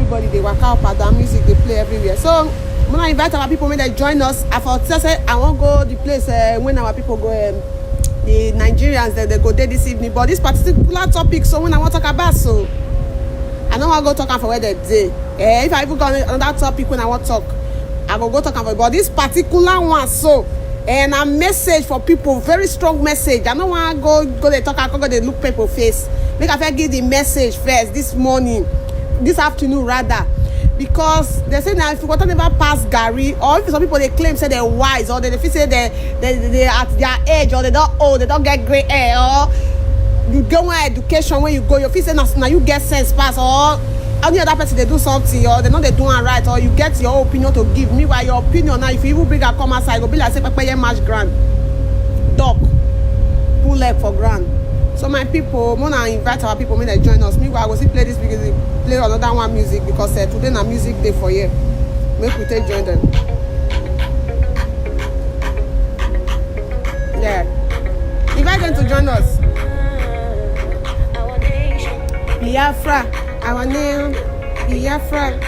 everybody they work out at the music they play everywhere. So when I invite our people when they join us, I thought say I won't go the place when our people go the Nigerians they go there this evening. But this particular topic, so when I want to talk about, so I don't want to go talk for where they day. If I even go on that topic when I want to talk, I will go talk about. But this particular one, so and a message for people, very strong message. I don't want to go they talk. I go they look people face. Make I give the message first this morning, this afternoon rather. Because they say now if you want to never pass Gary, or if some people they claim say they're wise, or they feel say they at their age, or they don't old, they don't get gray hair, or you get one education when you go, you feel say now you get sense pass, or any other person they do something, or they know they doing right, or you get your opinion to give. Meanwhile your opinion now, if you even bring a come outside, go be like say Papa match grand, dog, pull leg for grand. So my people, when I invite our people, when they join us, meanwhile I will still play this because they play another one music because today na music day for you. Make we take join them. Yeah, invite them to join us. Biafra, our name. Biafra,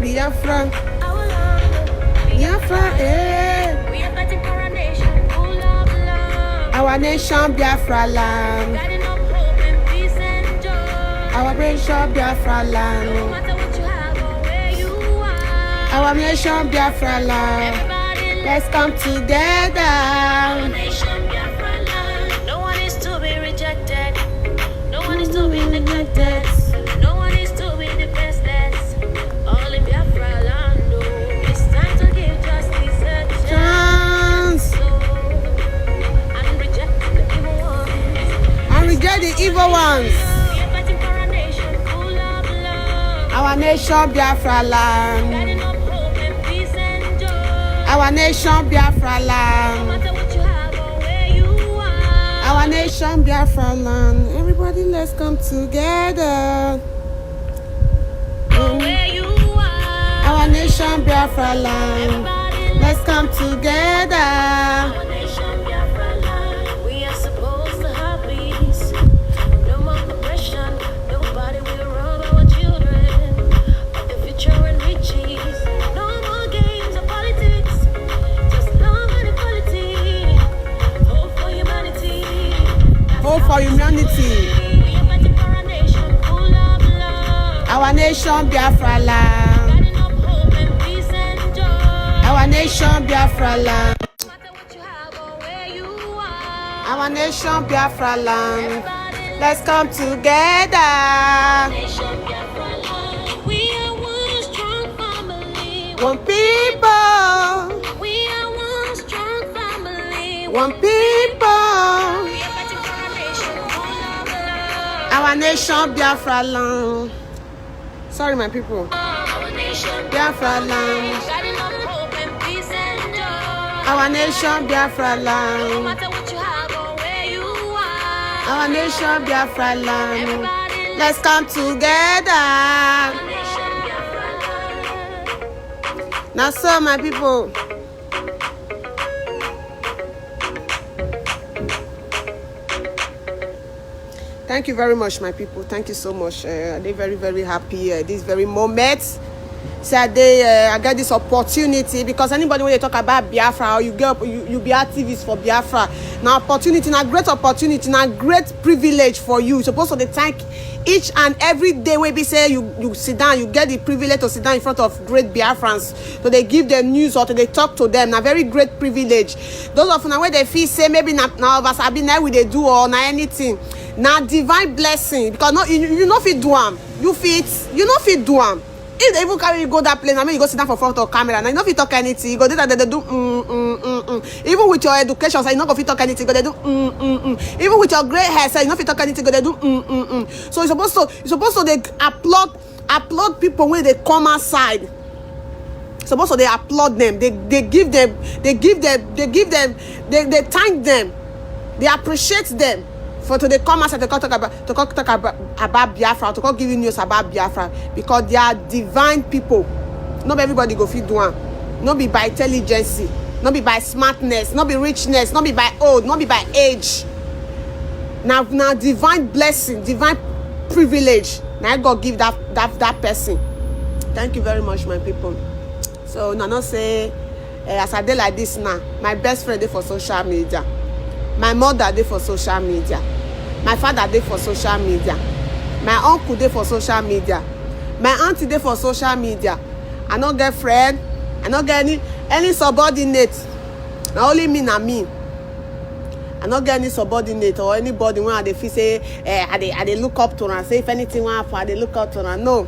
Biafra, Biafra, eh. Our nation, Biafra land. Our nation, Biafra land. Our nation, Biafra land. Let's come together. No one is to be rejected. No one is to be neglected. No one is to be defenseless. All in Biafra land. It's time to give justice a chance. Reject the evil ones. Our nation, Biafra land. Our nation, Biafra land. Our nation, Biafra land. Everybody, let's come together. Our nation, Biafra land. Let's come together. For humanity. Our nation, Biafra land. Our nation, Biafra land. Our nation, Biafra land. Let's come together. We are one strong family. One people. We are one strong family. One people. Our nation, Biafra land. Sorry, my people. Biafra land. Our nation, Biafra land. Our nation, Biafra land. Let's come together. Now, so my people. Thank you very much, my people. Thank you so much. They're very, very happy this very moment. So I get this opportunity because anybody when they talk about Biafra or you be activist for Biafra. Now opportunity, now great opportunity, now great privilege for you. You're supposed to thank each and every day when we say you sit down, you get the privilege to sit down in front of great Biafrans. So they give them news or they talk to them. Now very great privilege. Those of now where they feel say maybe now Vasabi now we they do or now anything. Now divine blessing because no you know fit do am. You know fit do am. If they even carry you go that place, I mean you go sit down for front of camera. Now you know fit talk anything. You go do that they do Even with your education, so you know go fit talk anything. Go they do Even with your gray hair, so you know fit talk anything. Go they do So you're supposed to they applaud people when they come outside. Supposed to they applaud them. They thank them. They appreciate them. For to they come outside to talk about Biafra, to give you news about Biafra, because they are divine people. Not everybody go fit do one. Not be by intelligence, not be by smartness, not be richness, not be by old, not be by age. Now divine blessing, divine privilege. Now God give that person. Thank you very much, my people. So now not say as I dey like this now, my best friend dey for social media, my mother dey for social media, my father dey for social media, my uncle dey for social media, my auntie dey for social media. I no get friend, I no get any subordinate. Na only me na me. I no get any subordinate or anybody when I dey feel say I dey look up to and say if anything wan happen I dey look up to am. No,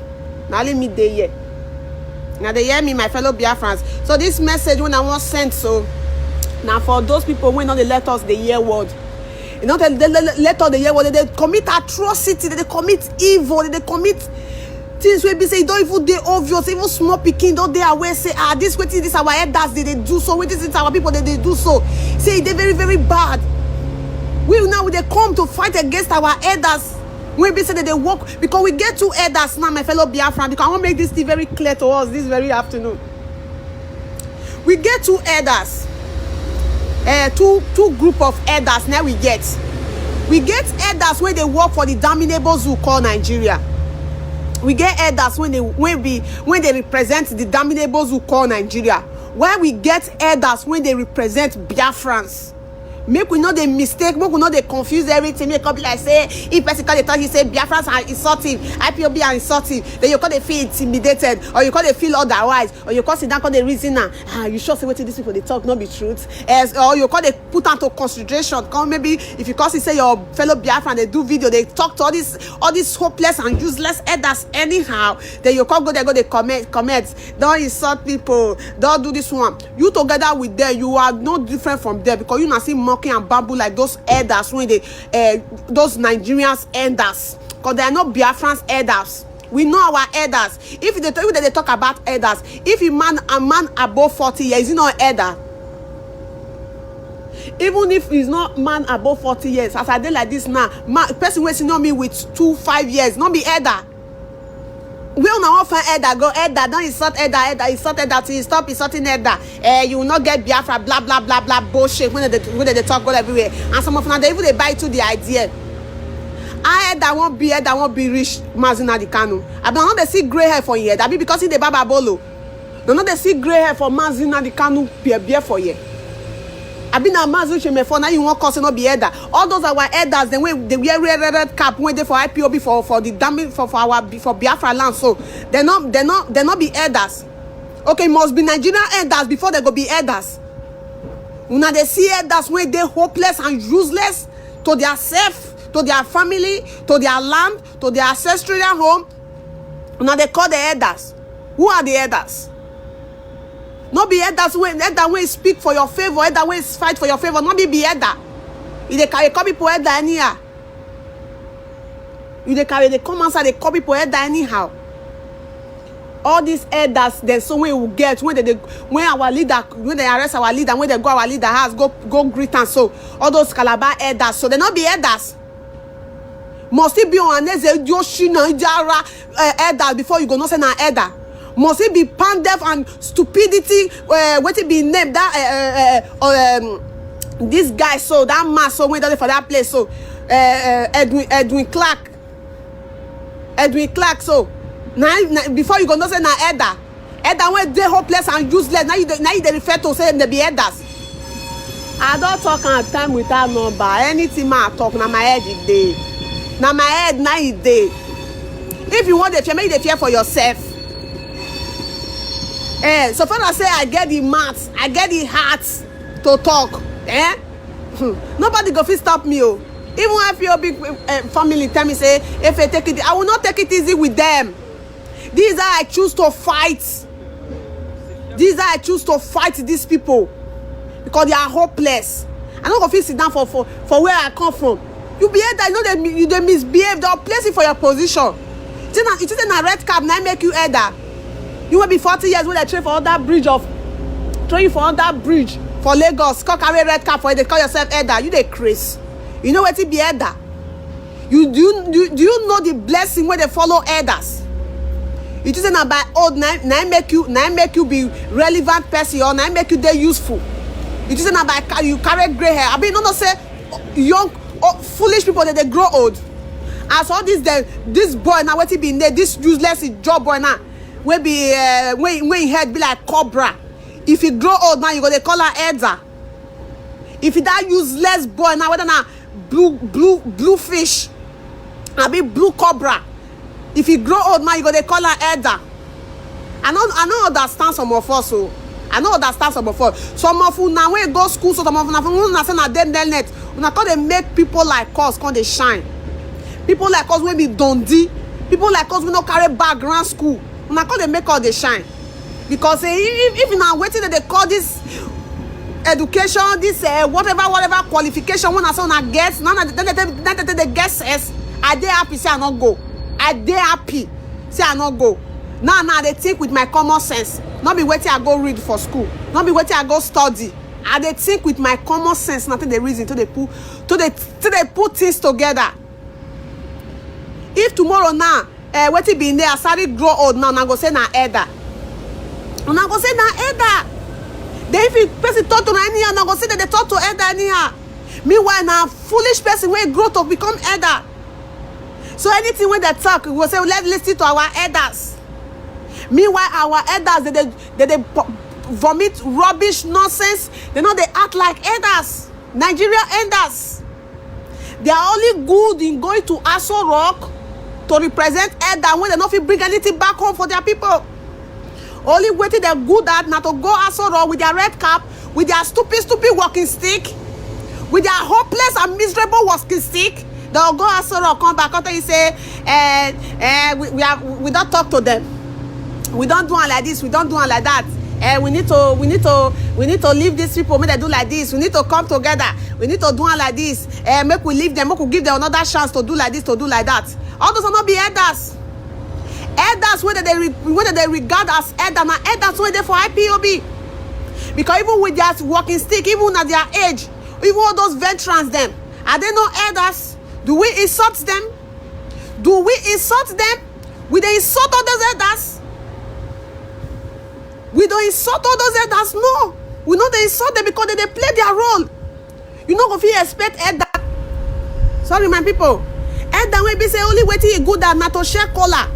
na only me dey here. Now they hear me, my fellow Biafrans. So this message when I want sent, so now for those people when not they let us the hear word, you know, they let us the hear word, they commit atrocity, they commit evil, they commit things where be say don't even they obvious, even small picking don't they aware say this waiting this our elders they do so, waiting this our people they do so. Say they very very bad. We now they come to fight against our elders. We be say that they work because we get two elders now, my fellow Biafran, because I want to make this thing very clear to us this very afternoon. We get two elders, two group of elders. Now we get elders when they work for the damnables who call Nigeria. We get elders when they represent the damnables who call Nigeria. Where we get elders when they represent Biafrans. Make we know the mistake, make we know they confuse everything. Make up like say if person call the talk, he say Biafrans are insulting, IPOB are insulting, then you call they feel intimidated, or you call they feel otherwise, or you call sit down call the reason you sure say what these people they talk not be truth, or you call they put into consideration. Come maybe if you call say your fellow Biafran they do video, they talk to all these hopeless and useless elders anyhow, then you call go they comment, don't insult people, don't do this one. You together with them, you are no different from them because you not see mocking and bamboo like those elders when they those Nigerians elders, because they are not Biafrans elders. We know our elders. If they talk about elders, if a man above 40 years, he's not elder. Even if he's not man above 40 years, as I did like this now, person who know me with 2-5 years, not be elder. We don't know how elder go elder, don't insult elder, insult elder till you stop insulting elder. You will not get Biafra, blah blah blah blah bullshit when they talk go everywhere. And some of them they even they buy to the idea. I won't be rich Mazina the Kanu. I don't know they see grey hair for you. That be because in the Baba Bolo. Don't know they see grey hair for Mazina the Kanu beer for you. I been a Mazu me for now you won't cause not be elder. All those are our elders. Then when they wear red cap when they for IPOB for the damage for Biafra land. So they not be elders. Okay, must be Nigerian elders before they go be elders. Now they see elders when they hopeless and useless to their self, to their family, to their land, to their ancestral home. Now they call the elders. Who are the elders? Not be elders when speak for your favor, elder when fight for your favor, not be elder. If they carry call people elder anyhow. If they carry the come outside, they call people elder anyhow. All these elders, there's so we will get when our leader, when they arrest our leader, when they go our leader house, go greet and so all those Calabar elders, so they not be elders. Must it be on elders before you go not say na elder? Must it be pandef and stupidity? What it be named that this guy so that man so went for that place so Edwin Clark so now before you go not say na elder when they hopeless and useless now you they refer to say they be elders. I don't talk on time without number. Anything I talk na my head it day. Now my head now it day. If you want the fear, make the fear for yourself. So far I say I get the mouth, I get the heart to talk. Nobody go fit stop me. Oh. Even if your big family tell me say if I take it, I will not take it easy with them. These are I choose to fight. These are I choose to fight these people because they are hopeless. I don't go fit sit down for where I come from. You behave that you know they misbehave. They'll place it for your position. It is a red cap now make you elder. You will be 40 years when they train for that bridge for Lagos. Call carry red cap for it. They call yourself elder. You they crazy. You know what it be elder? Do you know the blessing when they follow elders? It isn't about old now make you be relevant person or now make you they useful. It isn't about you carry gray hair. I mean no say young foolish people that they grow old. as all this boy now wetin be name, this useless job boy now wey be when head be like cobra. If he grow old now, you go dey call her elder. If he that useless boy now, whether na blue fish, abi blue cobra, if he grow old now, you go dey call her elder. I no understand some of us, so I no understand some of us. Some of you now when go school, so some of una say na dem net, una come dey make people like us come dey shine. People like us wey be dundee, people like us wey no carry background school, una come dey make us dey shine. Because if na wetin dem dey call this education, this whatever qualification when I say una get, now they get sense, I dey happy say I no go. I dey happy say I no go. Now I dey think with my common sense. Not be wetin I go read for school. Not be wetin I go study. I dey think with my common sense. Nothing the reason to they put things together. If tomorrow now, wetin be in there, I start grow old now, I go say na elder. And I go say na elder. Then if you person talk to anyhow, I go say that they talk to elder anyhow. Meanwhile, now foolish person wey grow to become elder. So anything when they talk, we will say let's listen to our elders. Meanwhile, our elders they vomit rubbish nonsense. They know they act like elders. Nigeria elders. They are only good in going to Aso Rock to represent elder when they don't fit bring anything back home for their people. Only way they're good at now to go Aso Rock with their red cap, with their stupid walking stick, with their hopeless and miserable walking stick. They'll go Aso Rock, come back after you say, we don't talk to them. We don't do it like this. We don't do it like that. We need to leave these people. Make they do like this. We need to come together. We need to do it like this. Make we leave them. Make we give them another chance to do like this, to do like that. All those are not be elders. Elders whether they regard as elder, now elders when they for IPOB. Because even with their walking stick, even at their age, even all those veterans, them are they not elders? Do we insult them? Do we insult them? We they insult all those elders? We don't insult all those elders, no. We know they insult them because they play their role. You know if you expect elder. Sorry, my people. Elder will be say only waiting good at not to share cola,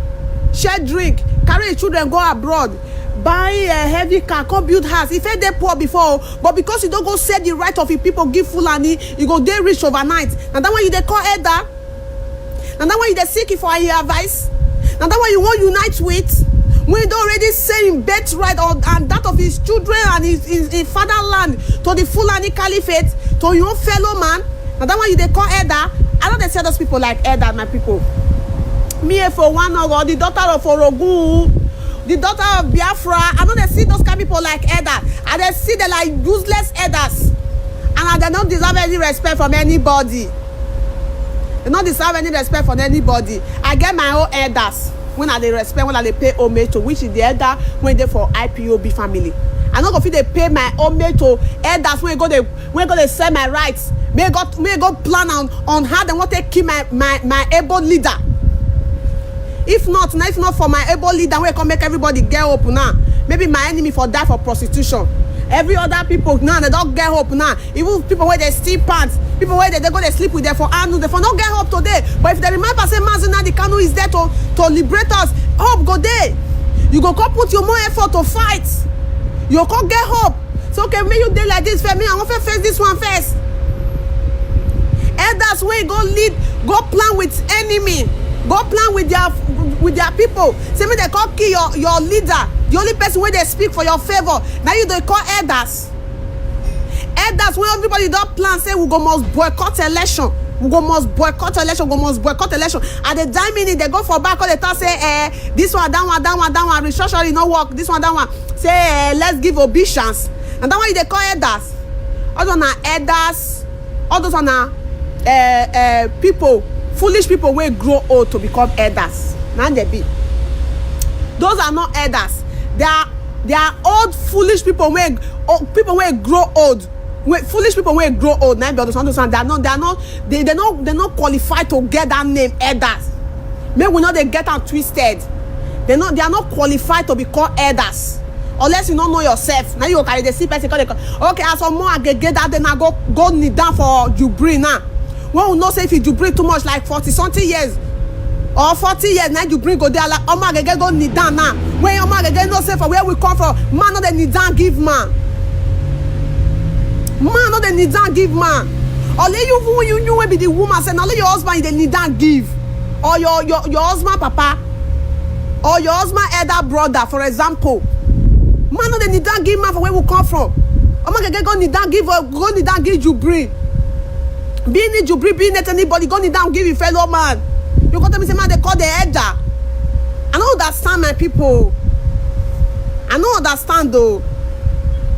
share drink, carry the children go abroad, buy a heavy car, come build house. If they poor before, but because you don't go say the right of the people, give Fulani, you go they rich overnight. And that one you they call elder. And that one you they seek for your advice. And that one you want unite with. When you already say in birthright and that of his children and his fatherland to the Fulani Caliphate, to your fellow man, and that one you they call elder. I don't say those people like elder, my people. Me for one or the daughter of Orogu, the daughter of Biafra, I don't see those kind of people like elder. And they see they like useless elders. And they don't deserve any respect from anybody. They don't deserve any respect from anybody. I get my own elders. When I they respect, when I they pay homage to, which is the elder when they for IPOB family. I'm not gonna they pay my homage to elders when they sell my rights. May God plan on how they want to keep my able leader. If not for my able leader, we can make everybody get up now. Maybe my enemy for die for prostitution. Every other people now they don't get hope now. Even people where they steal pants, people where they go they sleep with them for anu, they for not get hope today. But if they remember say Mazuna the Kanu is there to liberate us, hope go there. You go come put your more effort to fight. You go get hope. So okay, may you day like this for me. I want to face this one first. Elders way go lead, go plan with enemy, go plan with their people. Say me they call kill your leader. The only person where they speak for your favor. Now you don't call elders. Elders when everybody don't plan say we go must boycott election. We go must boycott election. We must boycott election. At the time minute they go for back all the time say this one, that one, restructuring no work. This one, that one. Say let's give obeisance. And that one they call elders. All those are elders. All those are people, foolish people will grow old to become elders. Now they be. Those are not elders. They are old foolish people when grow old. Foolish people when grow old. Now they're not qualified to get that name elders. Maybe we know they get them twisted. They are not qualified to be called elders. Unless you don't know yourself. Now you carry the see person okay, as some more I get that then I go kneel down for Jubri now. When we know say if you Jubri too much like 40 something years, or 40 years now you bring go there like Oma Agege go kneel down now. When Oma Agege no say for where we come from, man no dey kneel down give man. Man no dey kneel down give man. Only you will be the woman say only your husband dey kneel down give, or your husband papa, or your husband elder brother for example. Man no dey kneel down give man for where we come from. Oma Agege go kneel down give Jubri. Be it Jubri, be it anybody, go kneel down give your fellow man. You go tell me say man they call the elder. I don't understand my people. I don't understand though.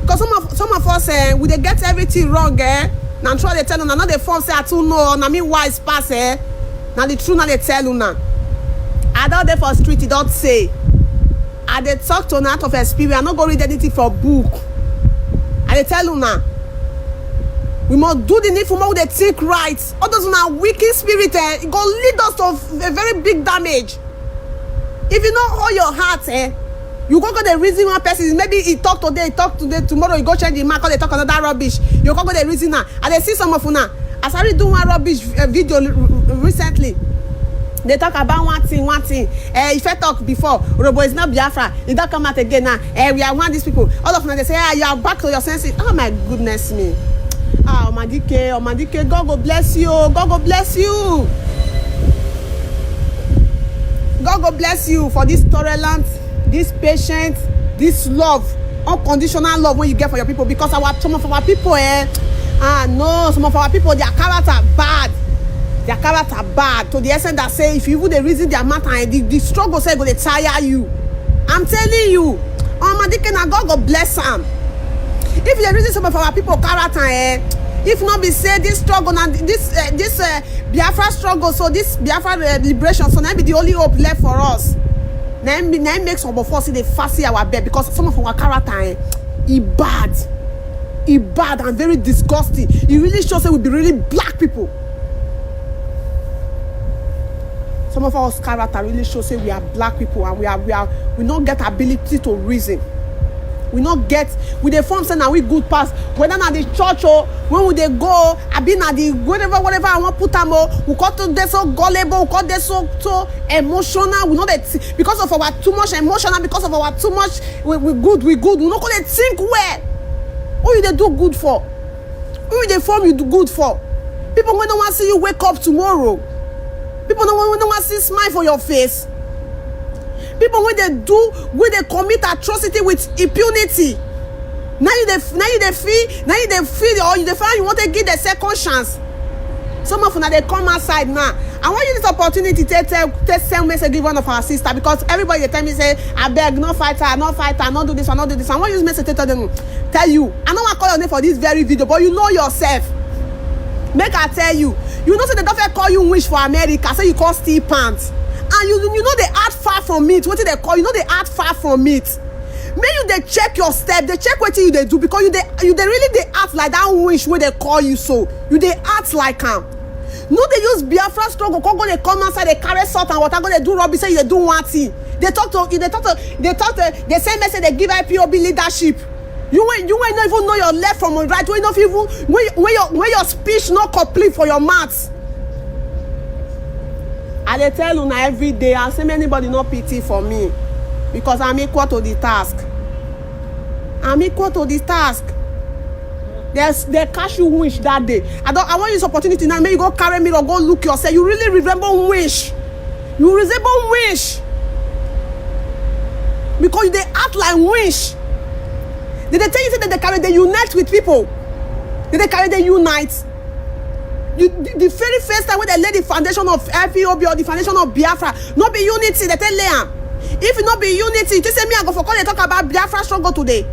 Because some of us we dey get everything wrong Now I'm trying to tell you now the phone say I too know now me wise pass Now the truth now they tell you now. I don't there for street it don't say. I dey talk to an out of experience. I not go read anything for book. I dey tell you now. We must do the needful more with the think right. Others now wicked spirit it go lead us to a very big damage. If you know all your heart you go the reason one person maybe he talk today, tomorrow you go change the mark or they talk another rubbish. You go the reason now. And they see some of you now. As I do one rubbish video recently. They talk about one thing. If I talk before, Robo is not Biafra. It don't come out again now. We are one of these people. All of them they say, you are back to your senses. Oh my goodness me. Omadike, God go bless you. God go bless you. God go bless you for this tolerance, this patience, this love, unconditional love when you get for your people. Because some of our people, some of our people, their character bad. Their character bad to the extent that say if you even the reason their matter and the struggle say go they tire you. I'm telling you, Omadike na God go bless them. If the reason some of our people character if not be say this struggle and this Biafra struggle, so this Biafra liberation, so now be the only hope left for us. Now make some of us they fancy our bed because some of our character bad and very disgusting. It really shows that we be really black people. Some of our character really shows that we are black people and we don't get ability to reason. We not get with the form say now we good pass whether na the church or when we they go I be na the whatever I want put them we got to they so gullible, we got they so emotional. We know that because of our too much emotional, because of our too much we good we not gonna think where who you they do good for, who you they form you do good for. People when don't want to see you wake up tomorrow, people don't want to see smile for your face. People when they commit atrocity with impunity. Now you feel or you find you want to give the second chance. Some of them they come outside now. I want you this opportunity to send message give one of our sister because everybody they tell me say I beg no fight her, not do this, I want you this message to tell you. I don't want to call your name for this very video, but you know yourself. Make I tell you. You know say they don't call you wish for America, say you call steel pants. And you know they act far from it. What they call you know they act far from it. May you they check your step, they check what you they do because you they really they act like that wish where they call you so. You they act like no they use Biafra struggle, go they come outside, they carry salt and water, go they do rubbish, say they do one thing. They send message, they give IPOB leadership. You ain't not even know your left from your right, you ain't not even when your speech not complete for your maths. I dey tell you now every day, I say anybody no pity for me because I'm equal to the task. I'm equal to the task. They catch you wish that day. I want you this opportunity now. Maybe you go carry me or go look yourself. You really resemble wish. You resemble wish because they act like wish. Did they tell you that they unite with people? Did they unite? The very first time when they lay the foundation of IPOB or the foundation of Biafra, not be unity, they tell Liam. If it not be unity, just say me I go for call they talk about Biafra struggle today.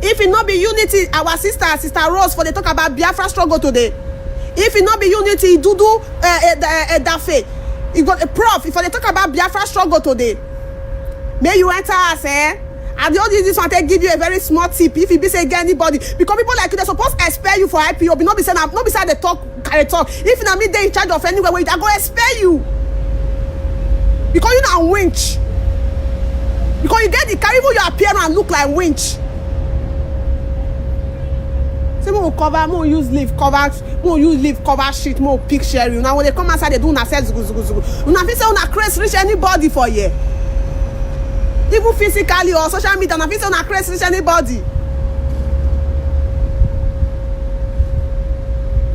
If it not be unity, our sister Rose for they talk about Biafra struggle today. If it not be unity, Dudu Dafe, you got a prof. If they talk about Biafra struggle today, may you enter us, I don't use this one to give you a very small tip. If you be say get anybody, because people like you, they're supposed to expel you for IPOB. Not be saying they talk. If na me they in charge of anywhere, I go expel you. Because you not winch. Because you get the carry you appear and look like winch. say mo cover, mo use leaf cover shit, mo picture you. Now when they come outside, they do una say zugu. Una fit say una craze reach anybody for here. Even physically or social media, una fit say una craze reach anybody.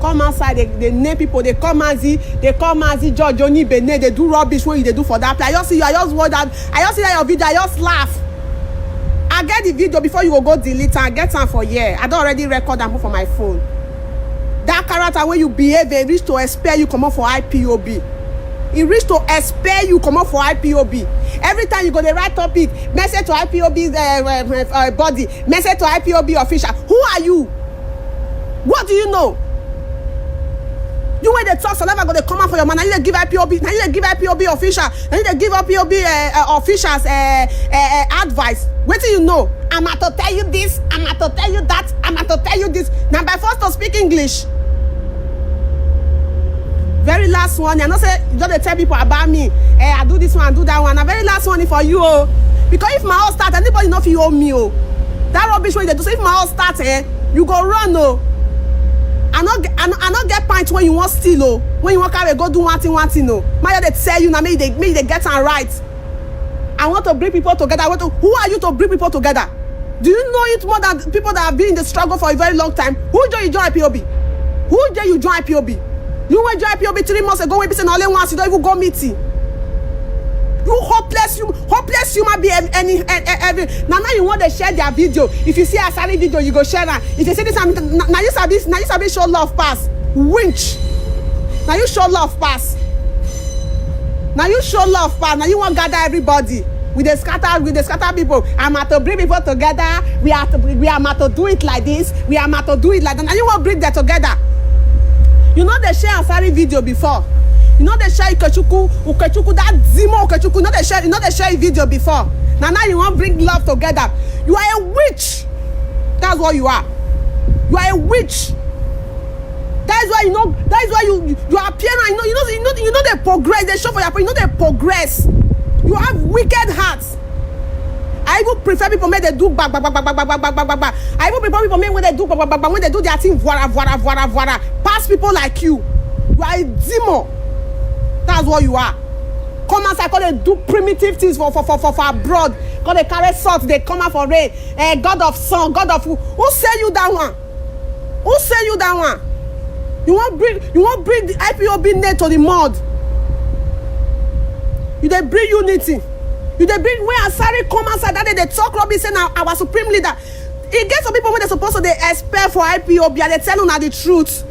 Come outside, they name people, they come George Oni Bene, they do rubbish when they do for that place. I just see that your video, I just laugh. I get the video before you go delete and get am for here. I don't already record and put for my phone. That character where you behave, they reach to expel you come up for IPOB. It reach to expel you come up for IPOB. Every time you go the right topic, message to IPOB body, message to IPOB official. Who are you? What do you know? You when they talk, so never go they come out for your man. Now you they give IPOB, now you they give IPOB official, now you they give IPOB officials advice. What do you know? I'm about to tell you this, I'm about to tell you that, I'm about to tell you this. Now by force to speak English. Very last one, you know say you just tell people about me. I do this one, I do that one. The very last one is for you, oh. Because if my house start, anybody know if you owe me, oh. That rubbish when they do. So if my house start, you go run, oh. I not get points when you want steal, oh. When you want carry go do one thing, oh. My they tell you now, maybe they get on right. I want to bring people together. Who are you to bring people together? Do you know it more than people that have been in the struggle for a very long time? Who join you join IPOB? Who join you join IPOB? You went join IPOB 3 months ago when people say only once you don't even go meeting. You hopeless human being. Now you want to share their video. If you see a sorry video, you go share that. If you say this, now you sabi show love pass. Winch. Now you show love pass. Now you show love pass. Now you want to gather everybody. With the scatter people. I'm at to bring people together. We are to do it like this. We are to do it like that. Now you want to bring them together. You know they share a sorry video before. You know they share Ukechukwu, that Zimo Ukechukwu. You know they share a video before. Now you want to bring love together. You are a witch. That's what you are. You are a witch. That is why you appear now. You know they progress. They show for your. You know they progress. You have wicked hearts. I even prefer people when they do back. I even prefer people when they do back when they do their thing voila. Pass people like you. You are a demon. That's what you are. Come outside, call they do primitive things for abroad. Call they carry salt, they come out for rain. God of sun, God of who say you that one? Who say you that one? You want bring the IPOB net to the mud. You they bring unity. You they bring when Asari come outside that they talk rubbish saying our supreme leader. It gets some people when they supposed to they expect for IPOB and they tell them the truth.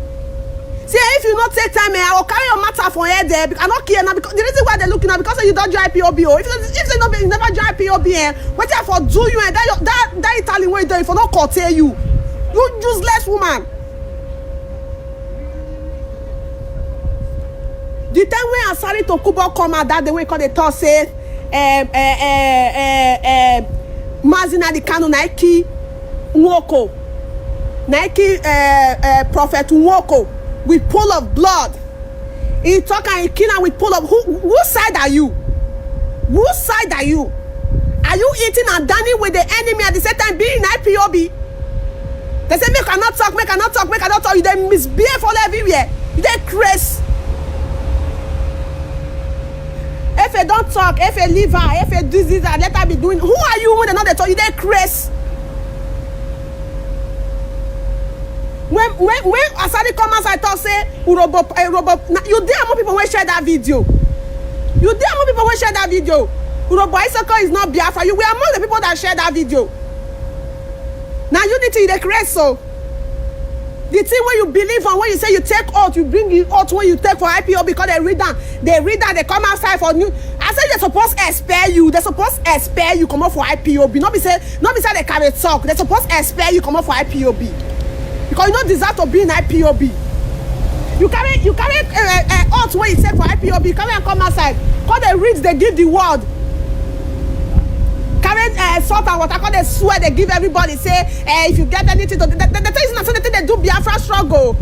See, if you not take time, I will carry your matter for here there. I don't care now because the reason why they're looking at because you don't join IPOB. If they not you never join IPOB, what if for do you and that Italian way there if I not curtail you useless woman. The time when Asari Tokubo come out that the way called the talk say Mazina the Kano Nike Nwoko Nike Prophet Nwoko with pool of blood. He talk and he kill him with pool of whose side are you? Whose side are you? Are you eating and dining with the enemy at the same time being in IPOB? They say make I not talk. You they misbehave all everywhere. You they crazy. If you don't talk, if you leave her, if you do this and let her be doing, who are you when they not they talk? You they crazy. When Asari come outside talk say Urobo, you dare more people when share that video. Urobo Isoko is not Biafra. You were among the people that share that video. Now unity they create so. The thing when you believe on when you say you take out, you bring it out when you take for IPO because they read that, they come outside for new. I said they're supposed to expel you. They're supposed to expel you come out for IPOB. Not be say they carry talk. They're supposed to expel you come out for IPOB. Because you don't deserve to be in IPOB. You carry out when you say for IPOB. You carry and come outside. Because they read, they give the word. Carry salt and water. Because they swear, they give everybody. Say, if you get anything to the thing is not something they do Biafra struggle.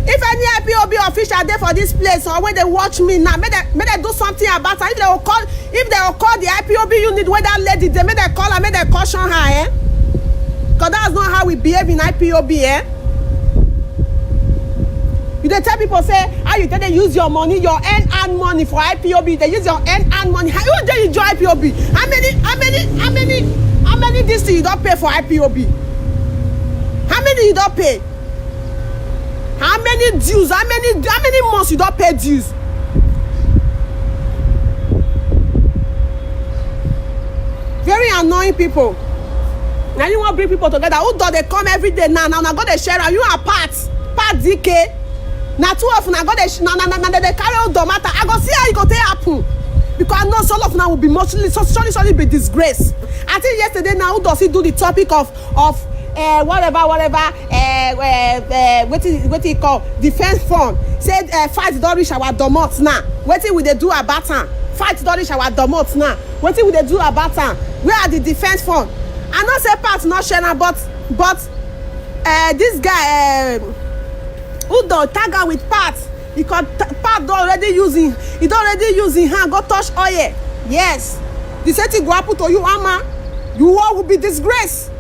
If any IPOB official there for this place or when they watch me now, may they do something about it. If they will call the IPOB unit where that lady, they call her, may they caution her, Because that's not how we behave in IPOB, You dey tell people say how you take dey use your money, your earn money for IPOB. They use your earn money. How you dey enjoy IPOB? How many this thing you don pay for IPOB? How many you don pay? How many dues? How many months you don pay dues? Very annoying people. Now you wan bring people together. Who do they come every day now? Now go dey share am. You are part DK. Na two of una go dey they carry out the matter. I go see how e go take happen. Because I know some of now will be surely be disgrace. I think yesterday now who does he do the topic of whatever what he call defense fund. Said fight don reach our domot now. Wetin we dey do about am? Fight don reach our domot now. Wetin we dey do about am? Where are the defense fund? I know say part not share am, but this guy who don tag am with part. Because part don already using hand go touch oil. Yes, the same thing go happen to you, Ama. You all will be disgraced.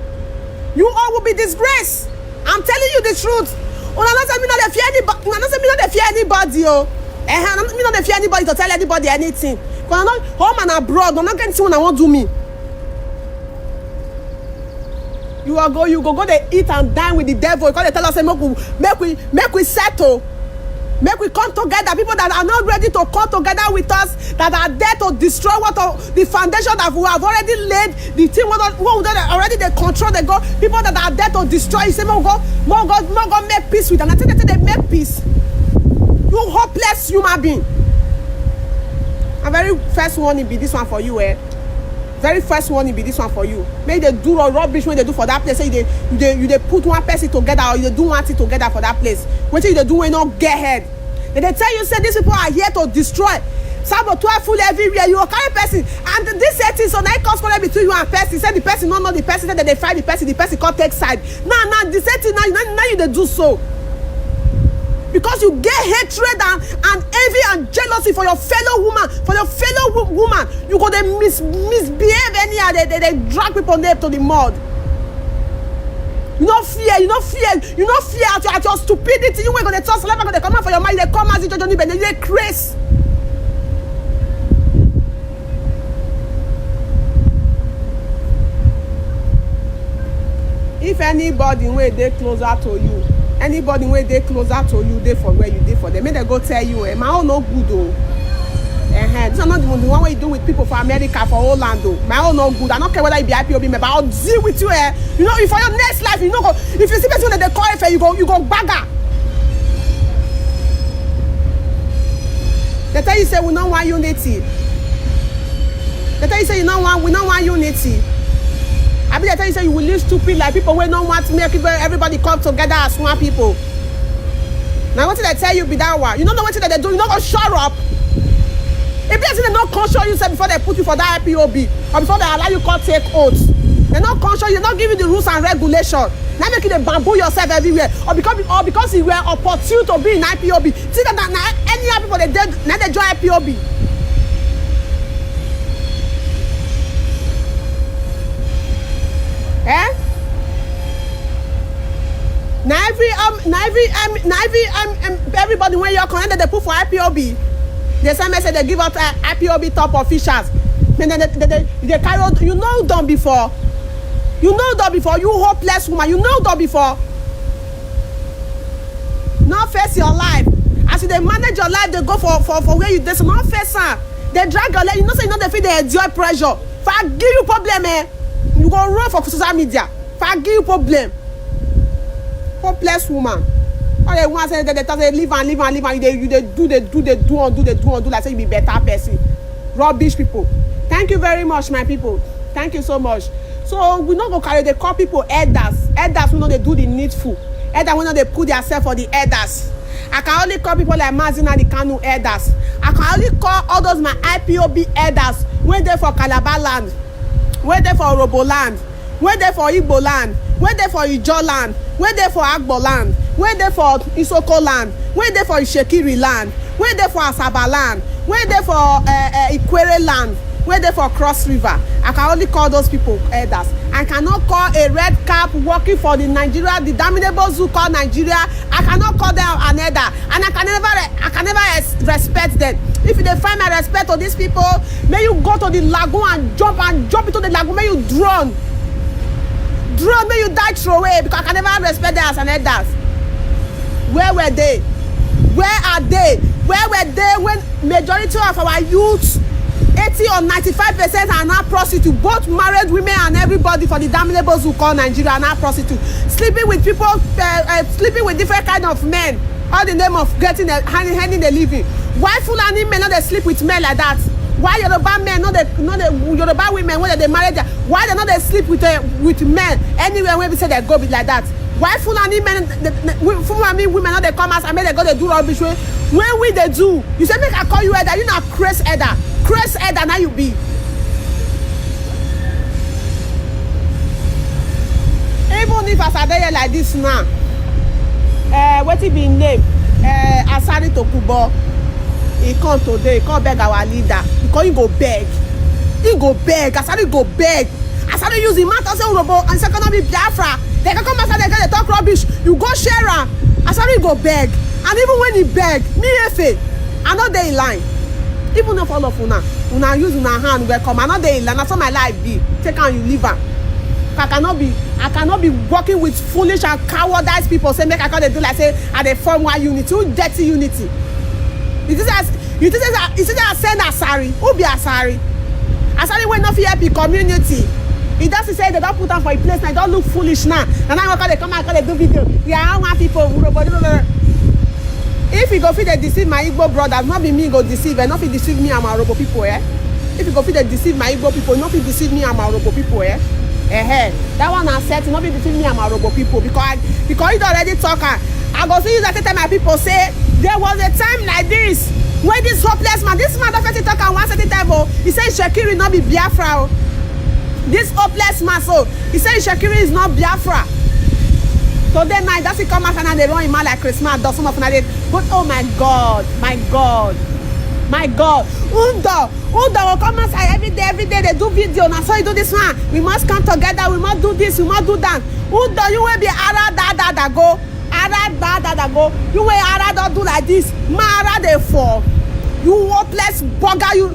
You all will be disgraced. I'm telling you the truth. Una no say me no dey fear anybody. Una no say me no dey fear anybody. Oh, me no dey fear anybody to tell anybody anything. Because I know home and abroad, no get anything una wan do me. You go dey eat and dine with the devil. Because they tell us say make we settle. Make we come together. People that are not ready to come together with us, that are there to destroy the foundation that we have already laid, the thing already they control. They go people that are there to destroy. You say, more God make peace with them. I think they make peace. You hopeless human being. And very first warning be this one for you, Very first warning be this one for you. Make they do rubbish when they do for that place. Say you put one person together or you do one thing together for that place. What you they do when not get head? They tell you say these people are here to destroy. Saboteur full everywhere. You are carry person and this thing so now it comes between you and person. Say the person not know the person. Say that they fight the person can't take side. Now the thing now you they do so. Because you get hatred and envy and jealousy for your fellow woman, you go they misbehave anyhow. They drag people name to the mud. You no fear at your stupidity. You ain't gonna tell somebody gonna come out for your mind. They come as you don't even they crazy. If anybody wey dey closer to you. Anybody wey dey closer to you, dey for where you dey for them. Make they go tell you, my own no good oh. This is not the one way you do with people for America, for Holland though. My own no good. I don't care whether it be IPOB member. I'll deal with you. You know, if for your next life, you know, if you see person that they call if you go bagger. They tell you say we don't want unity. They tell you say we don't want unity. I mean, they tell you say you will live stupid like people who don't want to make everybody come together as one people. Now what did I tell you be that one? You don't know what they do. You don't go shut up. If they not conscious you say before they put you for that IPOB or before they allow you to take oaths, they're not conscious. You're not giving the rules and regulations. Now make you bamboo yourself everywhere, or because you were opportune to be in IPOB. See that now any people they join IPOB. Everybody when you're connected they put for IPOB. The same message they give out IPOB top officials. Then they carry out, you know done before. You know done before. You hopeless woman. You know done before. Now face your life. As they manage your life, they go for where you. There's not face her. They drag your life. You know say you know they feel they enjoy pressure. If I give you problem, you go run for social media. If I give you problem, hopeless woman. All they want say they live and you do like say you be better person. Rubbish people. Thank you very much, my people. Thank you so much. So we not go carry. They call people elders. Elders we know they do the needful. Elders we know they put themselves for the elders. I can only call people like Mazina the Kanu elders. I can only call all those my IPOB elders. When they for Calabar land, when they for Orobo land, when they for Igbo land, when they for Ijo land, when they for Agbo land, when they for Isoko land, when they for Ishekiri land, when they for Asaba land, when they for Ikwere land, wey dey for Cross River. I can only call those people elders. I cannot call a red cap working for the Nigeria, the damnable zoo called Nigeria. I cannot call them an elder, and I can never respect them. If you dey find my respect to these people, may you go to the lagoon and jump into the lagoon. May you drown, may you die throwaway, because I can never respect them as an elders. Where were they? Where are they? Where were they when majority of our youths, 80 or 95% are now prostitutes, both married women and everybody for the damnable who call Nigeria are now prostitutes, sleeping with people, sleeping with different kind of men, all the name of getting handing a living. Why Fulani men not they sleep with men like that? Why Yoruba men not the Yoruba women when they marry them? Why they not they sleep with men anywhere when we say they go be like that? Why Fulani men, Fulani women not they come out and make they go they do rubbish way? When we they do, you say make I call you elder, you not crazy elder. Crazy elder now you be. Even if as I dey like this now, wetin be him name? Asari Tokubo. He come today, he come beg our leader. Because he go beg. He go beg. Asari go beg. Asari use him mouth and say Urobo and second be Biafra. They can come outside, they talk rubbish. You go share am. Asari go beg. And even when he beg, me Efe, I no dey in line. Even if all of una use una hand welcome, I no dey in line. That's how my life be. Take am, you leave am. I cannot be working with foolish and cowardice people. Say make I come dey do like say I dey form one unity. Who dirty unity? You think I send Asari? Who be Asari? Asari wey no fit help the community. He doesn't say they don't put am for a place now. They don't look foolish now. And now they come out and do video. Yeah, I want people. If you go fit dey deceive my Igbo brothers, not be me go deceive, and not fit deceive me and my Urhobo people, eh? If you go fit dey deceive my Igbo people, not fit deceive me and my Urhobo people, eh? That one I said, not fit deceive me and my Urhobo people, because you already talk. I go see you that tell my people say there was a time like this when this hopeless man, this man don't fit talk and one certain time, oh, he said Shekiri not be Biafra. This hopeless man, so he said Shekiri is not Biafra. So then night, that's it come out and they run him out like Christmas, does some of them. But oh my God, Undo will come outside every day they do video. Now so you do this one. We must come together, we must do this, we must do that. Undo, you will be Ara da go. You will Ara don't do like this. Mara they fall. You hopeless bugger, you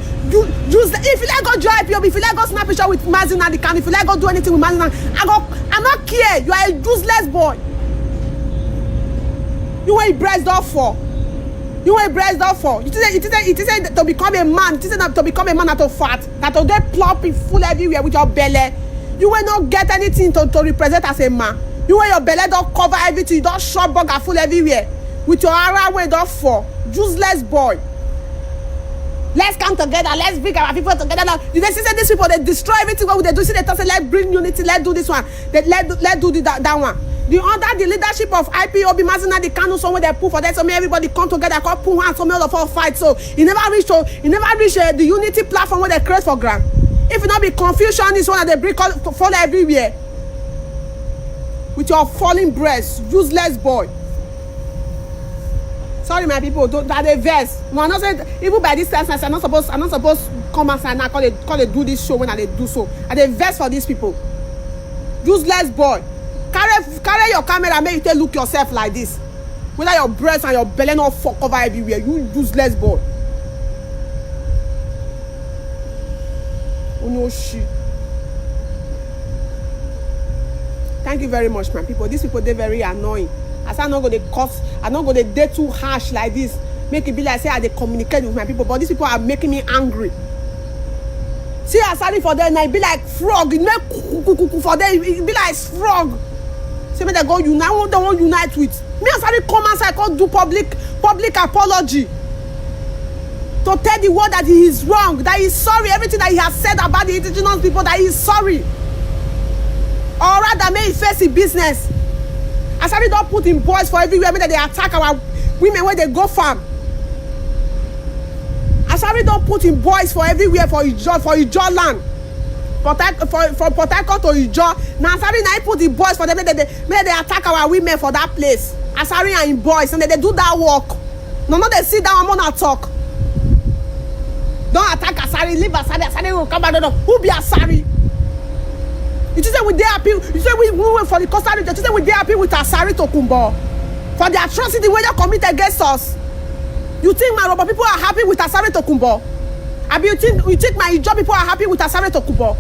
use if you let go join IPOB, if you let go snap picture with Mazin and the can, if you let go do anything with Mazin, I'm not care. You are a useless boy. You were breast off for. You say to become a man. You say to become a man that to fat, that to get plump full everywhere with your belly. You will not get anything to represent as a man. You wear your belly don't cover everything. You don't short burger full everywhere with your ara way don't fall. Useless boy. Let's come together. Let's bring our people together now. You see these people, they destroy everything. What they do? See, they say, let's bring unity. Let's do this one. Let's do that one. Under the leadership of IPOB, Mazina, the Kanu, somewhere they put for that. So everybody come together, call put hands, so all of all fight. So you never reach the unity platform where they create for grant. If it not be confusion, this one they bring fall everywhere. With your falling breast, useless boy. Sorry, my people, that they verse. No, I'm not saying even by this time, I'm not supposed to come outside now. Call they do this show when they do so. And they verse for these people. Useless boy. Carry your camera, make you take look yourself like this. Whether your breast and your belly not fuck over everywhere. You useless boy. Oh no shit. Thank you very much, my people. These people, they're very annoying. As I'm not going to cuss, I'm not going to date too harsh like this. Make it be like say I they communicate with my people, but these people are making me angry. See, I sorry for them, and it be like frog. It make kuku for them. It be like frog. Say me they go unite. I don't want unite with me. I sorry come outside, I can't do public apology to tell the world that he is wrong, that he is sorry. Everything that he has said about the indigenous people, that he is sorry. Or rather, may he face his business. I sorry don't put in boys for everywhere. Maybe they attack our women when they go farm. I sorry don't put in boys for everywhere for Ijo land. From Port Harcourt to Ijo. Now sorry now put the boys for them. Maybe they attack our women for that place. I sorry and in boys and they do that work. No, they sit down and talk. Don't attack us. Asari, leave Asari. Asari will come back. Who be Asari? You say we dey happy. You say we went for the Costa Rica. You say we dey happy with Asari Tokunbo for the atrocity wey they commit against us. You think my Yoruba people are happy with Asari Tokunbo? Abi you think my Ijaw people are happy with Asari Tokunbo?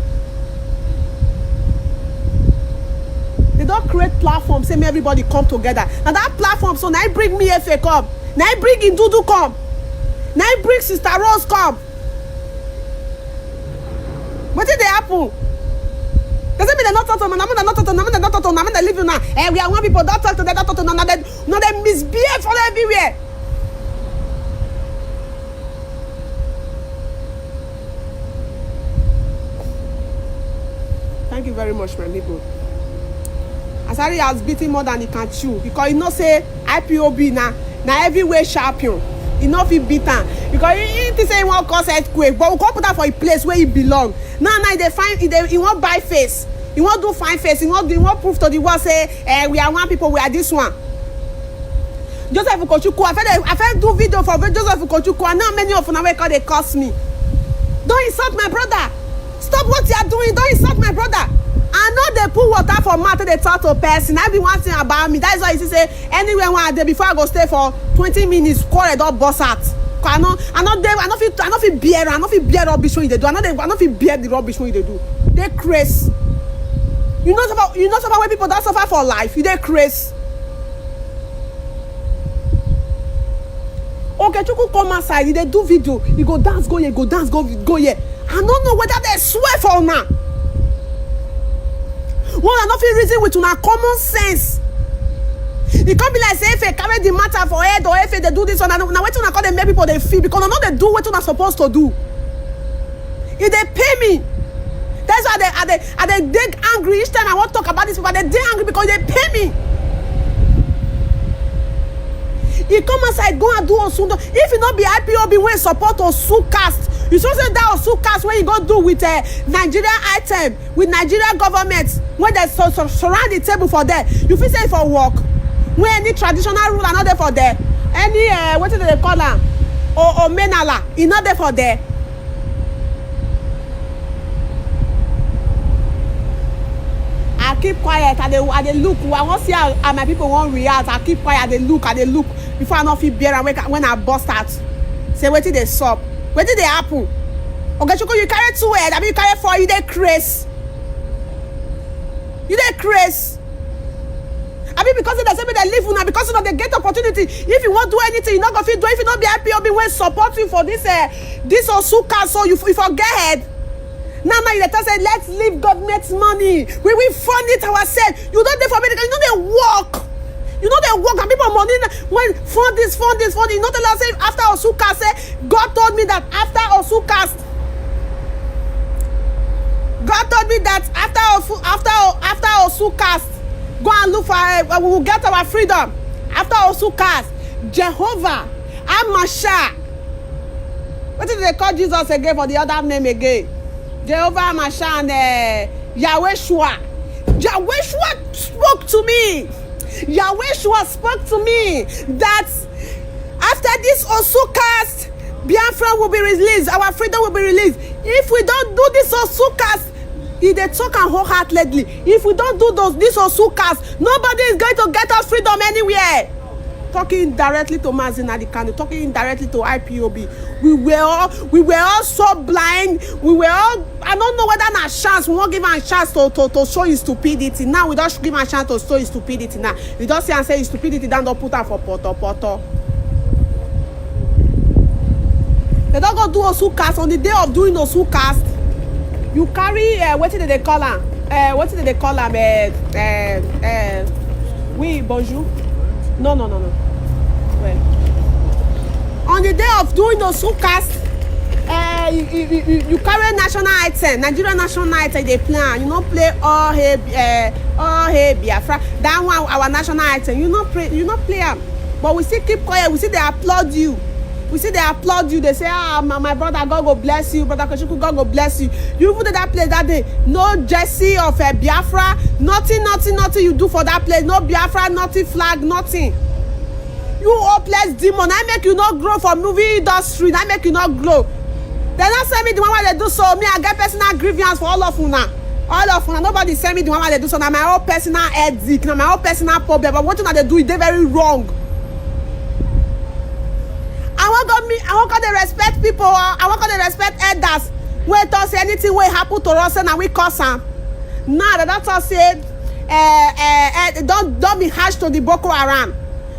They don't create platforms, say me everybody come together. Now that platform, so now I bring me Efe come. Now I bring Indudu come. Now I bring Sister Rose come. What did they happen? They say me they not talk to me, they leave you now. Eh, we are one people, don't talk to them, don't talk to them. Now they misbehave all everywhere. Thank you very much, my people. Asari has beaten more than he can chew because you know say IPOB now everywhere champion. He not fit beat am because he say he wan cause earthquake, but we come put am for a place where he belong. Now they find he wan buy face, he wan do fine face, he wan prove to the world say we are one people, we are this one. Joseph Ukochukwu, I fẹ́ do video for Joseph Ukochukwu, and now many of una wey call dey curse me. Don't insult my brother. Stop what you are doing. Don't insult my brother. I know they put water for mouth, they talk to person. Everyone saying about me. That is why you say anywhere one day before I go stay for 20 minutes, quarter don't bust out. I not feel bear. I not feel bear rubbish when they do. I not feel bear the rubbish when they do. They crazy. You not suffer when people don't suffer for life. You they crazy. Okay, Chukwu come outside. They do video. You go dance, go here. Go dance, go here. I don't know whether they swear for now. One and nothing reason with una common sense. It can't be like say if they carry the matter for head or if they do this one. Now what una call them make people they feel because I know they do what una supposed to do. If they pay me, that's why they dig angry each time I want to talk about this. But they dig angry because they pay me. You come outside, go and do Osundo. If you not be IPOB when support Osu cast, you should say that Osu cast when you go do with Nigerian item, with Nigerian government, when they surround the table for there. You feel say for work. When any traditional rule are not there for there. Any, what do they call them? Or menala, is not there for there. I keep quiet, I they look. I want to see how my people won't react. I keep quiet, I they look. Before I not feel bear and when I bust out. Say, wait till they stop. Wait till they happen. Okay, you carry 2 head, I mean you carry 4, you they crazy. You they crazy. I mean because they say they live now, because they get opportunity. If you won't do anything, you're not gonna do it. If you not be happy or be when support you for this Osuka, so you forget. Now you let us say let's leave government's money. We will fund it ourselves. You don't do for me, you know they work. You know they work and people money when fund this. You know the Lord say after Osuka say God told me that after Osuka, God told me that after Osuka, go and look for we will get our freedom. After Osuka, Jehovah, Amasha. What did they call Jesus again for the other name again? Jehovah Amasha and Yahweh. Yahweh spoke to me. Yahweh spoke to me that after this Osucast, Biafra will be released, our freedom will be released. If we don't do this Osucast, if they talk and wholeheartedly, if we don't do this Osucast, nobody is going to get us freedom anywhere. Talking directly to Mazinadi Kanu, talking indirectly to IPOB. We were all so blind. We were all, I don't know whether not a chance. We won't give a chance to show his stupidity. Now we don't give a chance to show his stupidity. Now we don't say and say his stupidity, then don't put her for poto. They don't go do Osucast on the day of doing Osucast. You carry what did they call her? What did they call her? Oui, bonjour. No. Well, on the day of doing those Osucast, you carry national item, Nigerian national item. They play, you don't play all hey Biafra. That one our national item. You not play them, but we still keep quiet. We see they applaud you. They say, my brother, God go bless you. Brother Koshuku, God go bless you. You even did that place that day. No jersey of Biafra. Nothing you do for that place. No Biafra, nothing flag, nothing. You hopeless demon. I make you not grow for movie industry. I make you not grow. They don't send me the one where they do so. Me, I get personal grievance for all of una. All of una. Nobody send me the one where they do so. Now my own personal headache. Now my own personal problem. But what they do, they very wrong. I want to respect people. I want to respect elders. When they say anything will happen to us and we cause them. Now the doctor said, don't be harsh to the Boko Haram.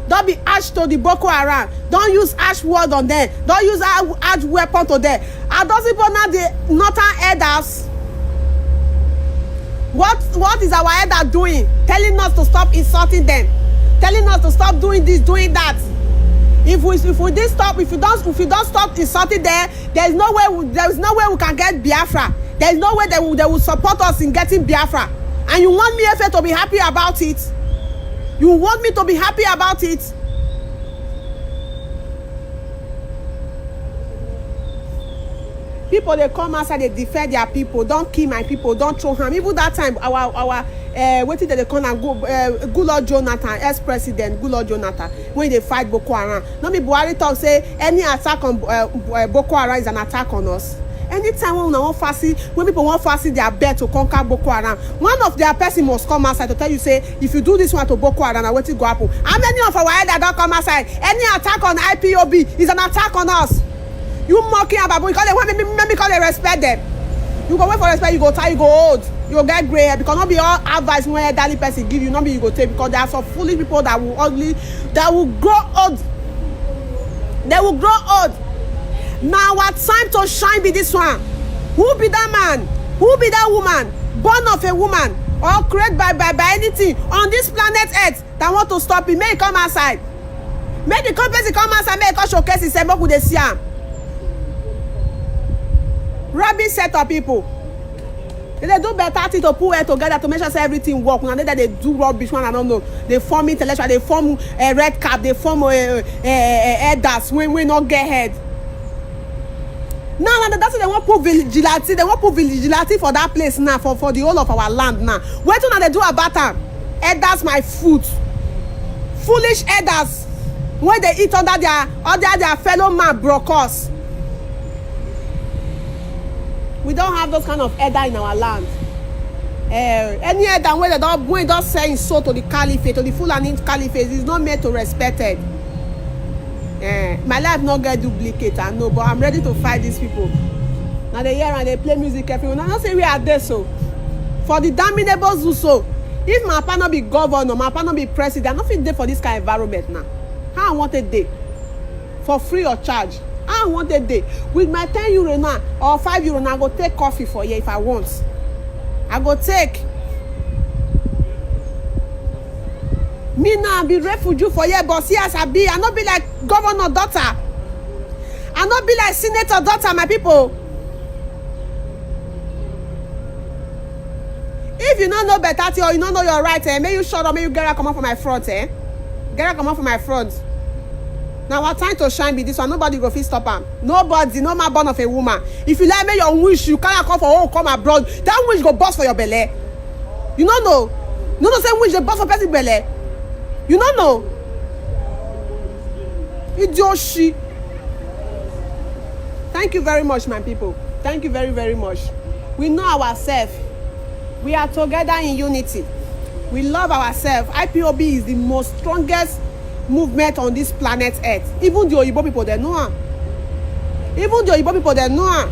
Don't be harsh to the Boko Haram. Don't use harsh word on them. Don't use harsh weapon to them. And those people now, the northern elders, what is our elder doing? Telling us to stop insulting them. Telling us to stop doing this, doing that. If we don't stop insulting them, there is no way we can get Biafra. There is no way they will support us in getting Biafra. And you want me, Efe, to be happy about it? You want me to be happy about it? People, they come outside, they defend their people. Don't kill my people. Don't throw harm. Even that time, our what did they call him? Goodluck Jonathan, ex-president Goodluck Jonathan, when they fight Boko Haram. Not me Buhari talk say any attack on Boko Haram is an attack on us. Anytime when people want fancy their bet to conquer Boko Haram, one of their person must come outside to tell you, say, if you do this one to Boko Haram, now what will go happen? How many of our elders don't come outside? Any attack on IPOB is an attack on us. You mocking about because they want me because they respect them. You go wait for respect, you go tired, you go old, you go get gray hair, because not be all advice when elderly person give you, not be you go take, because there are some foolish people that will grow old. They will grow old. Now our time to shine be this one. Who be that man? Who be that woman? Born of a woman or created by anything on this planet Earth that want to stop it? May it come outside. Make the company come outside. Make it showcase itself. What would they see? Rubbish set of people. They do better thing to pull it together to make sure everything work. Now that they do rubbish one, I don't know. They form intellectual. They form a red cap. They form elders when we not get head. Now that's what they want to put vigilante. They want to put vigilante for that place now, for the whole of our land now. What do they do about them? Elders my food. Foolish elders. When they eat under their fellow man brokers. We don't have those kind of elder in our land. Any elder when they don't say so to the caliphate, to the Fulani caliphate, is not made to respect it. My life not get duplicate, I know, but I'm ready to fight these people. Now they hear and they play music everyone. I don't say we are there so. For the damnable Zuso, if my partner be governor, my partner be president, I'm not fit there for this kind of environment now. How I want a day? For free or charge? How I want a day? With my 10 euro now or 5 euro now, I go take coffee for you if I want. I go take. Me now be refugee for you, but see as I be, I not be like governor daughter. I not be like senator daughter, my people. If you don't know better or you don't know your right, may you shut up, may you get out come out from my front, Get out come out from my front. Now our time to shine be this one. Nobody go fit stop am. Nobody, no man born of a woman. If you like me your wish, you cannot come for home, come abroad. That wish go bust for your belly. You don't know. You know the same wish they bust for person belly. You don't know. Idioshi. Thank you very much, my people. Thank you very, very much. We know ourselves. We are together in unity. We love ourselves. IPOB is the most strongest movement on this planet Earth. Even the Oyibo people, they know. Even the Oyibo people, they know.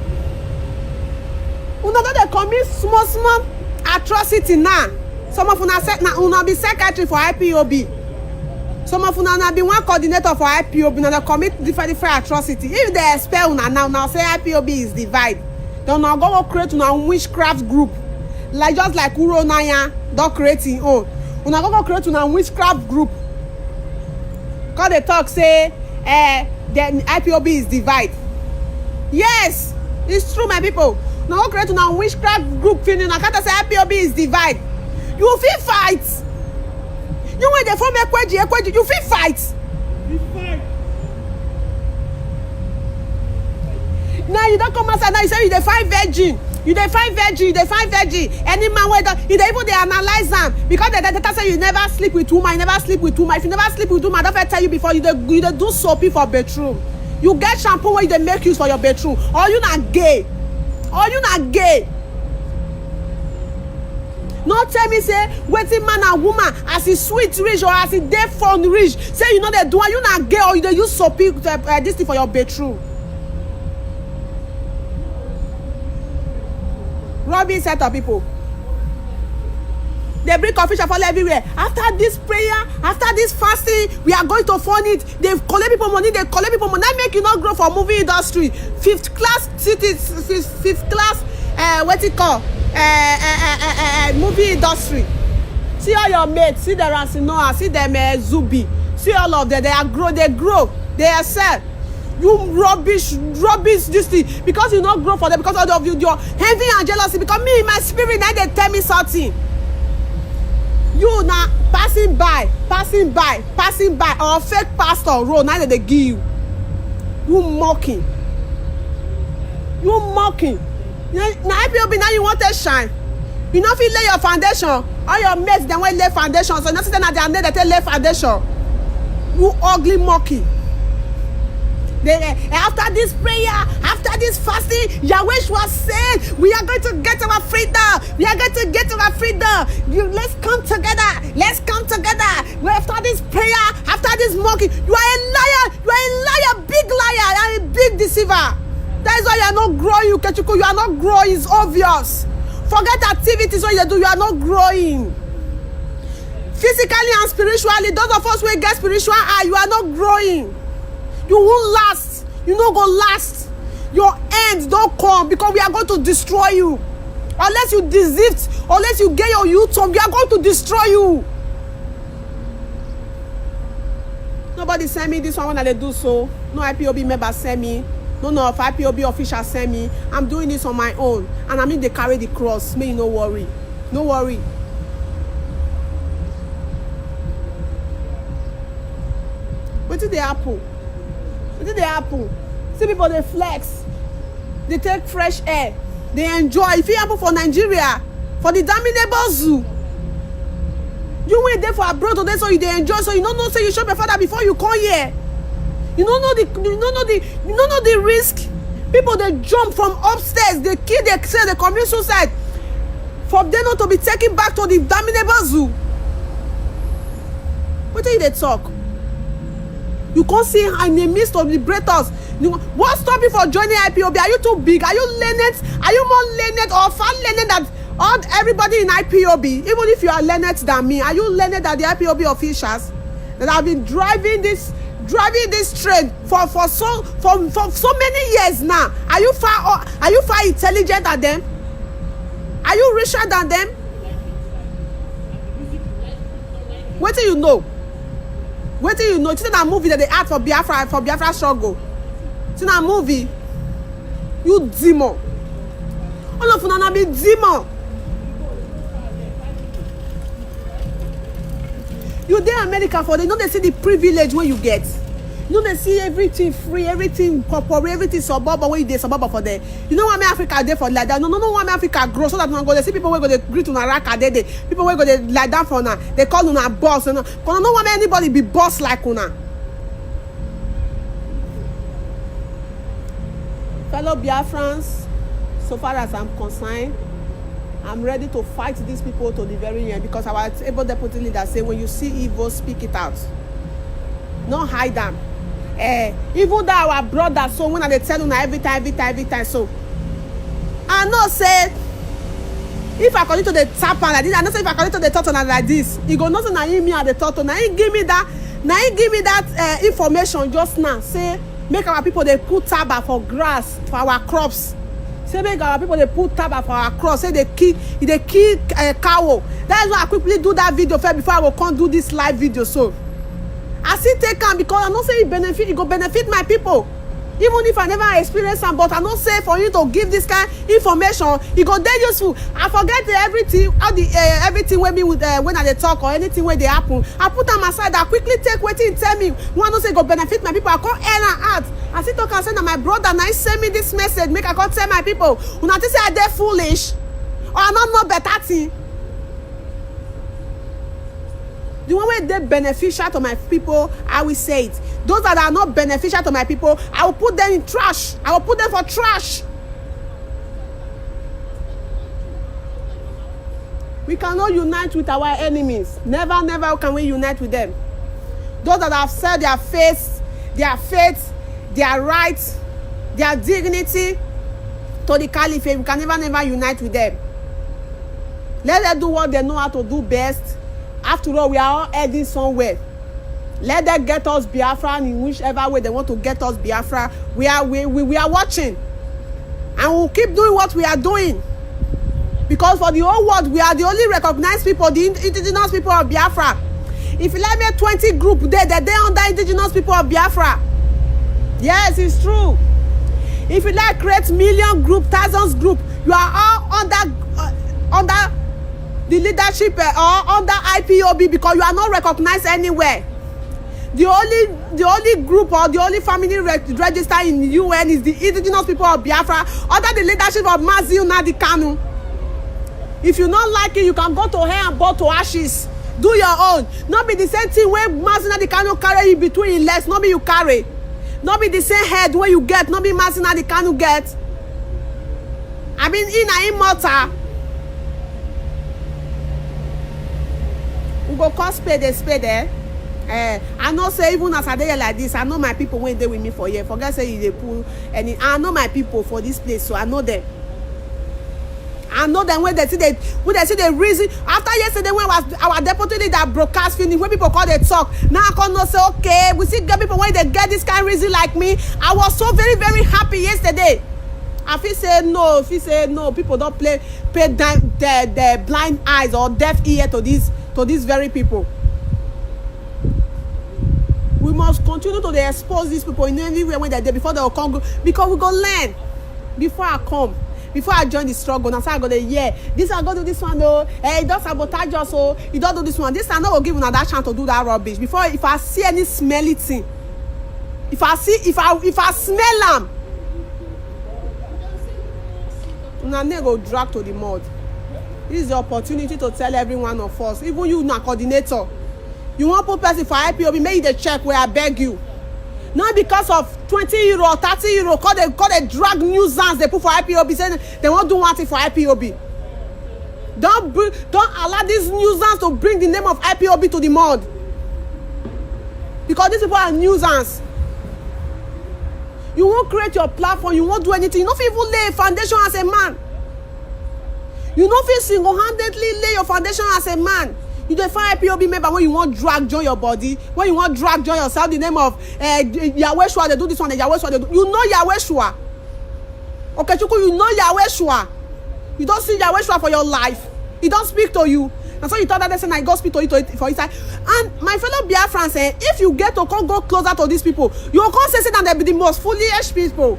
They commit small atrocity now. Some of una be secretary for IPOB. Some of una be one coordinator for IPOB. Now they commit different atrocity. If they expel una now say IPOB is divide, then now go create una witchcraft group. Like just like Uro Naya, don't create in own. Una go create una witchcraft group. Cause they talk say the IPOB is divide. Yes, it's true, my people. Now go create una witchcraft group feeling. I can't say IPOB is divide. You feel fight. You when they form Ekweji, you feel fight. You fight. Now you don't come outside now you say you dey find virgin. You dey find virgin. Any man wey don you dey even dey analyze am because the say you never sleep with woman, you never sleep with woman. If you never sleep with woman, I don't tell you before you dey do soapy for bedroom. You get shampoo wey you dey make use for your bathroom, or you na gay, or you na gay. No tell me say wetin man and woman as e sweet reach or as e dey fun reach say you no dey do am. You na gay or you dey use soapy this thing for your bathroom. Rubbish set of people. They bring official fall everywhere. After this prayer, after this fasting, we are going to fund it. They collect people money. They collect people money. That make you not grow for movie industry. Fifth class what it call? Movie industry. See all your mates. See the Ransinoa. See them Zubi. See all of them. They grow. They excel. You rubbish this thing because you not grow for them because of your envy and jealousy. Because me in my spirit now they tell me something. You now passing by or fake pastor road now they give you. You mocking. Now IPOB now you want to shine. You know if you lay your foundation, all your mates then will lay foundation. So nothing that they are made they lay foundation. You ugly mocking. After this prayer, after this fasting, Yahweh was saying, we are going to get our freedom. We are going to get our freedom. Let's come together. Let's come together. After this prayer, after this mocking, you are a liar. You are a liar, big liar, and a big deceiver. That is why you are not growing, Ukechuku. You are not growing. It's obvious. Forget activities what you do. You are not growing. Physically and spiritually, those of us who get spiritual eye, you are not growing. You won't last. You no go last. Your end don't come because we are going to destroy you. Unless you desist, unless you get your youth on, we are going to destroy you. Nobody send me this one when I do so. No IPOB member send me. None of IPOB officials send me. I'm doing this on my own. And I mean they carry the cross. May you no worry. No worry. What did they happen? What did they happen? See people they flex, they take fresh air, they enjoy. If it happen for Nigeria, for the damnable zoo, you wait there for abroad today, so you they enjoy. So you don't know say you shop your father before you come here. You don't know the risk. People they jump from upstairs, they kill, they say they commit suicide, for them not to be taken back to the damnable zoo. What do they talk? You can't see in the midst of liberators. What stop you for joining IPOB? Are you too big? Are you learned? Are you more learned or far learned than everybody in IPOB? Even if you are learned than me, are you learned than the IPOB officials that have been driving this train for so many years now? Are you far intelligent than them? Are you richer than them? What do you know? What do you know? It's not a movie that they act for Biafra struggle. It's not a movie. You demon. All of you be demon. You there in America for they know they see the privilege when you get. You know they see everything free, everything corporate, everything suburb when you dey suburb for there. You know why me Africa there for like that? No why me Africa grow so that when go they see people wey go they greet una raka there. People wey go they lie down for una. They call una boss. But no why me anybody be boss like una. Fellow Biafrans, so far as I'm concerned, I'm ready to fight these people to the very end because our able deputy leader say when you see evil, speak it out. Not hide them. Even though our brother, so when they tell you every time, so I know say if I continue to the tap like this, I know say if I continue to the turtle like this, he go not say na him me at the turtle. Now he give me that information just now. Say make our people they put taba for grass for our crops. Say make our people they put taba for our crops. Say they kill cow. That is why I quickly do that video first before I will come do this live video. So I still take am because I know say it go benefit my people. Even if I never experience am, but I know say for you to give this kind information, it go dey useful. I forget everything when me with when I dey talk or anything when they happen. I put am aside. I quickly take wetin tell me. One know say it go benefit my people. I come air and out. I still talk and say na my brother na send me this message. Make I come tell my people. Una think say I dey foolish or I no know better thing. The one way they beneficial to my people, I will say it. Those that are not beneficial to my people, I will put them in trash. I will put them for trash. We cannot unite with our enemies. Never, never can we unite with them. Those that have said their faith, their rights, their dignity to the caliphate, we can never, never unite with them. Let them do what they know how to do best. After all, we are all heading somewhere. Let them get us Biafra in whichever way they want to get us Biafra. We are watching. And we'll keep doing what we are doing. Because for the whole world, we are the only recognized people, the indigenous people of Biafra. If you like a 20 group there, they're under indigenous people of Biafra. Yes, it's true. If you like create million group, thousands group, you are all under the leadership or under IPOB because you are not recognized anywhere. The only group or the only family registered in the UN is the indigenous people of Biafra under the leadership of Mazi Nnamdi Kanu. If you don't like it, you can go to hell and burn to ashes. Do your own. Not be the same thing where Mazi Nnamdi Kanu carry in between his legs. Not be you carry. Not be the same head where you get. Not be Mazi Nnamdi Kanu get. I mean, in a immortal. We go call spade eh? I know say even as I dey like this, I know my people when they with me for here. Forget say they pull any. I know my people for this place, so I know them. I know them when they see the reason. After yesterday when our deputy leader broadcast finish, when people call they talk, now I can not say okay, we see get people when they get this kind of reason like me. I was so very, very happy yesterday. If he say no, people don't pay the blind eyes or deaf ear to these very people. We must continue to expose these people in anywhere when they're there before they will come, because we go learn before I come. Before I join the struggle, now I go there, yeah, this I go do this one though. He don't sabotage us, so he don't do this one. This I not go give una that chance to do that rubbish. Before, if I see any smelly thing, if I smell them, una go drag to the mud. This is the opportunity to tell every one of us, even you, na coordinator, you want put person for IPOB, make the check where I beg you. Not because of 20 euro or 30 euro, call they drag nuisance they put for IPOB, saying they won't do one thing for IPOB. Don't allow this nuisance to bring the name of IPOB to the mud. Because these people are nuisance. You won't create your platform, you won't do anything. You don't even lay a foundation as a man. You don't feel single-handedly lay your foundation as a man. You define IPOB member when you want drag join your body, when you want drag join yourself, the name of Yahweh Shua, they do this one, the Yahweh Shua, they do. You know Yahweh Shua. Okay, Chuku, you know Yahweh Shua. You don't see Yahweh Shua for your life. He don't speak to you. And so you thought that they say, I go speak to you for his side. And my fellow Biafrans say, if you get to come go closer to these people, you will come say that they be the most foolish people.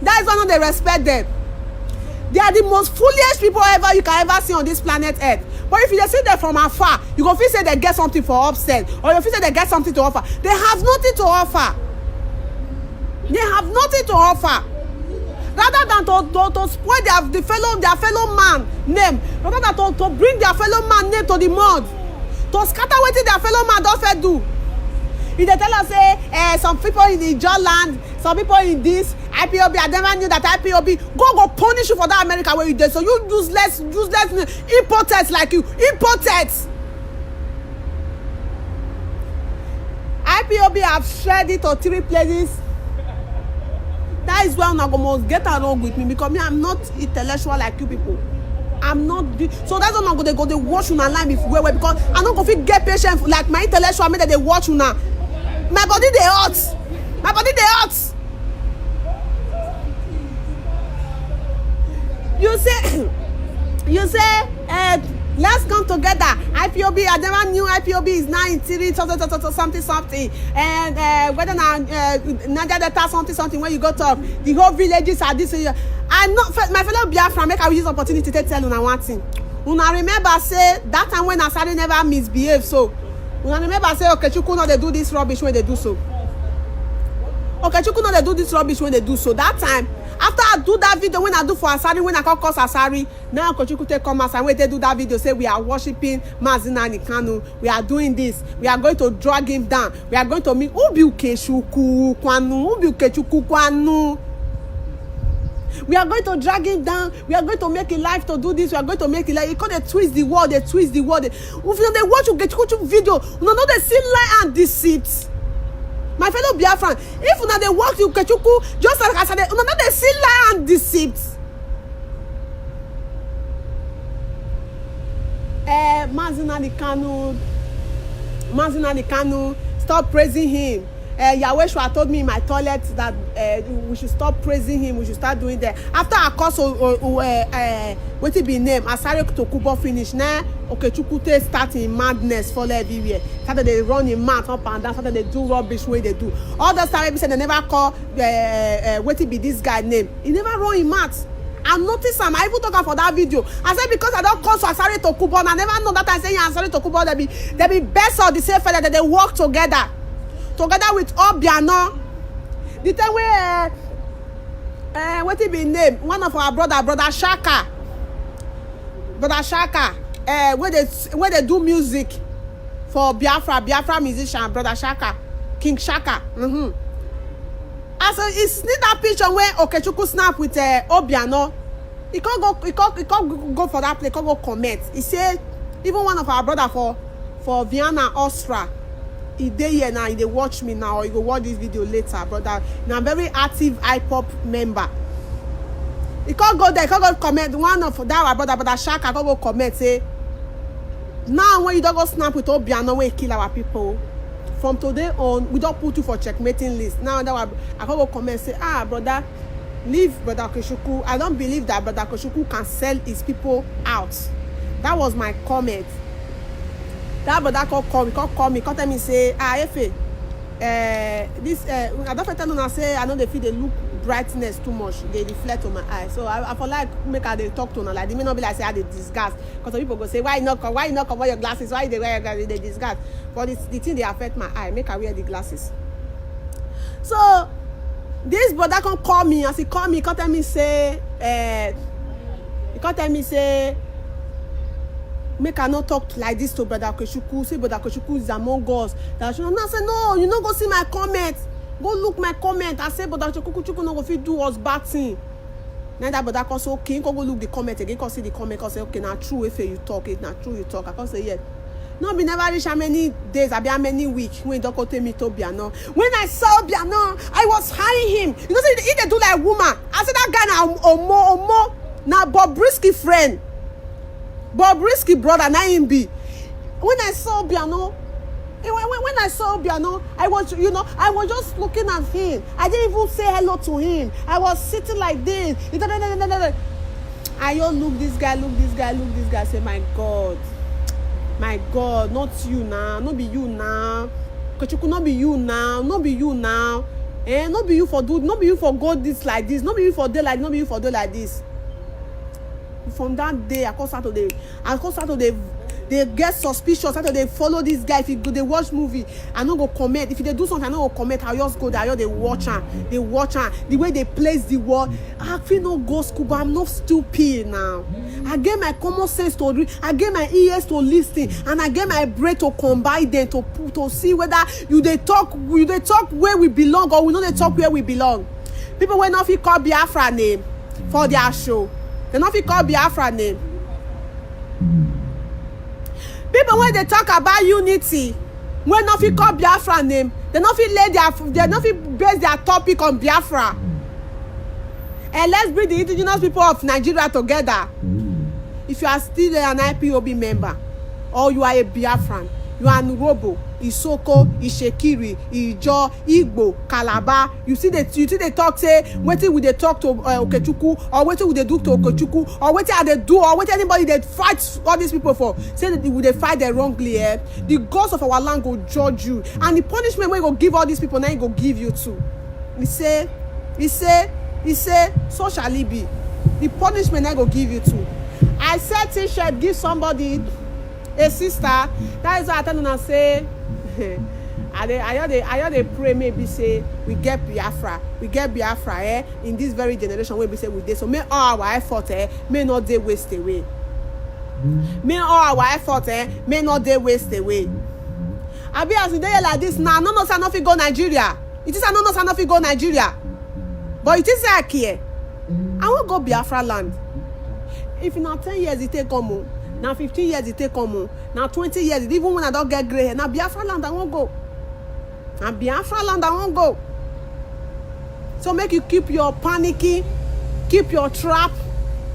That is why they respect them. They are the most foolish people ever you can ever see on this planet Earth. But if you just see them from afar, you go feel say they get something for upset, or you feel say they get something to offer. They have nothing to offer. They have nothing to offer. Rather than to spoil their fellow man name, rather than to bring their fellow man name to the mud, to scatter wetin their fellow man don fit do. If they tell us say some people in the Ijaw land, some people in this IPOB, I never knew that IPOB go punish you for that America where you did. So you useless importers like you, importers. IPOB have shared it to 3 places. That is why una go must get along with me, because me I'm not intellectual like you people. I'm not so that's why I'm gonna go they watch una line before because I don't go fit get patient like my intellectual make that they watch una. My body they hot. My body they hot. You say let's come together. IPOB, I never knew IPOB is now in theory something. And whether now Niger Delta something when you go talk, the whole villages are this. I know my fellow Biafra make I use opportunity to tell una one thing. Una remember say that time when Asari never misbehave, so una remember say Okechukwu no they do this rubbish when they do so. Okechukwu no they do this rubbish when they do so. That time After I do that video, when I do for Asari, when I call Asari, now Okechukwu take come as and when they do that video, say we are worshiping Mazi Nnamdi Kanu, we are doing this, we are going to drag him down, we are going to meet Ubi Ukechukwu Kwanu. We are going to drag him down. We are going to make a life to do this. We are going to make it like because they twist the word. They twist the word. If you they watch Okechukwu video, you know they see lie and deceit. My fellow Biafran, if you they walk to Okechukwu, just like I said, you know they see lie and deceit. Mazi Nnamdi Kanu, stop praising him. Yahweh told me in my toilet that we should stop praising him. We should start doing that. After our course, what it be name? Asari Tokubo finish now. Okechukwu start in madness for everywhere. Started they run in mouth up and down. Started they do rubbish way they do. All the time they never call what it be this guy name. He never run in mouth. I noticed him. I even talk for that video. I said because I don't call Asari Tokubo, and I never know that I say Asari Tokubo they be best of the same fella that they work together with Obiano. The time where what it be name? One of our brother Shaka, where they do music for Biafra musician, brother Shaka, King Shaka. And so it's need that picture where Okechukwu snap with Obiano. He can't go for that place. He can't go comment. He said even one of our brother for Vienna, Austria. He dey here now, he dey watch me now, or you go watch this video later, brother. Now, I'm very active IPOP member. He can't go there, he can't go comment. One of that our brother Shaka can't go comment, say, now when you don't go snap with Obiano, when you kill our people, from today on, we don't put you for checkmating list. Now that I can't go comment, say, brother, leave brother Okechukwu. I don't believe that brother Okechukwu can sell his people out. That was my comment. That brother call me, tell me say, Efe, this I don't tell them say I know they feel they look brightness too much, they reflect on my eye. So I for like make her they talk to them like they may not be like say I they disgust. Because some people go say, why you not cover your glasses? Why they wear your glasses? They disgust. But the thing they affect my eye, make her wear the glasses. So this brother can call me, as he call me, he tell me say, make her not talk like this to brother Okechukwu. Say brother Okechukwu is among us. That she not say no, you not go see my comment. Go look my comment. I say brother Okechukwu no go fit do us bad thing. Now that brother can say okay, you can go look the comment again. Can see the comment. Can say okay, now true if you talk it, now true you talk. I can say yes. No, be never reach how many days, I be how many weeks when don't go tell me to Obiano. When I saw Obiano, I was hiring him. You know, say he they do like woman. I said that guy now Omo now Bobrisky friend. Bobrisky brother na him be. When I saw Obiano, I was just looking at him. I didn't even say hello to him. I was sitting like this. I just look this guy. Say my God, not you now, not be you now. Okechukwu, not be you now, not be you now. Not be you for do, not be you for go this like this, not be you for do like, not be you for do like this. From that day, I start to they get suspicious. After they follow this guy, if you go, they watch movie, I don't go comment. If they do something, I don't go comment. I just go there, they watch her. The way they place the word, I feel no go school, but I'm not stupid now. I get my common sense to read, I get my ears to listen, and I get my brain to combine them to see whether they talk where we belong or we know they talk where we belong. People when not fit call Biafra name for their show. They not fit call Biafra name. People when they talk about unity, when not fit call Biafra name, they not fit base their topic on Biafra. And let's bring the indigenous people of Nigeria together. If you are still an IPOB member, or you are a Biafran, you are Nurobo, Isoko, Ishekiri, Ijo, Igbo, Calabar. You see they talk say, wetin will they talk to Okechukwu, or wetin will they do to Okechukwu, or wetin they do, or wetin anybody they fight all these people for. Say that will they fight them wrongly, the gods of our land will judge you. And the punishment we go give all these people, now he go give you too. He say, so shall it be. The punishment I go give you too. I said t-shirt, give somebody a sister. That is why I tell them and say I hear they pray maybe say we get Biafra in this very generation where we say we dey. So may all our effort may not dey waste away. May all our effort may not dey waste away. Abi as we dey like this now, no say I no fit go Nigeria. It is I no say I no fit go Nigeria. But it is like here. I wan go Biafra land. If na 10 years it take come, na 15 years it take come, na 20 years, even when I don't get grey hair, na Biafra land I wan go. Na Biafra land I wan go. So make you keep your panicking, keep your trap,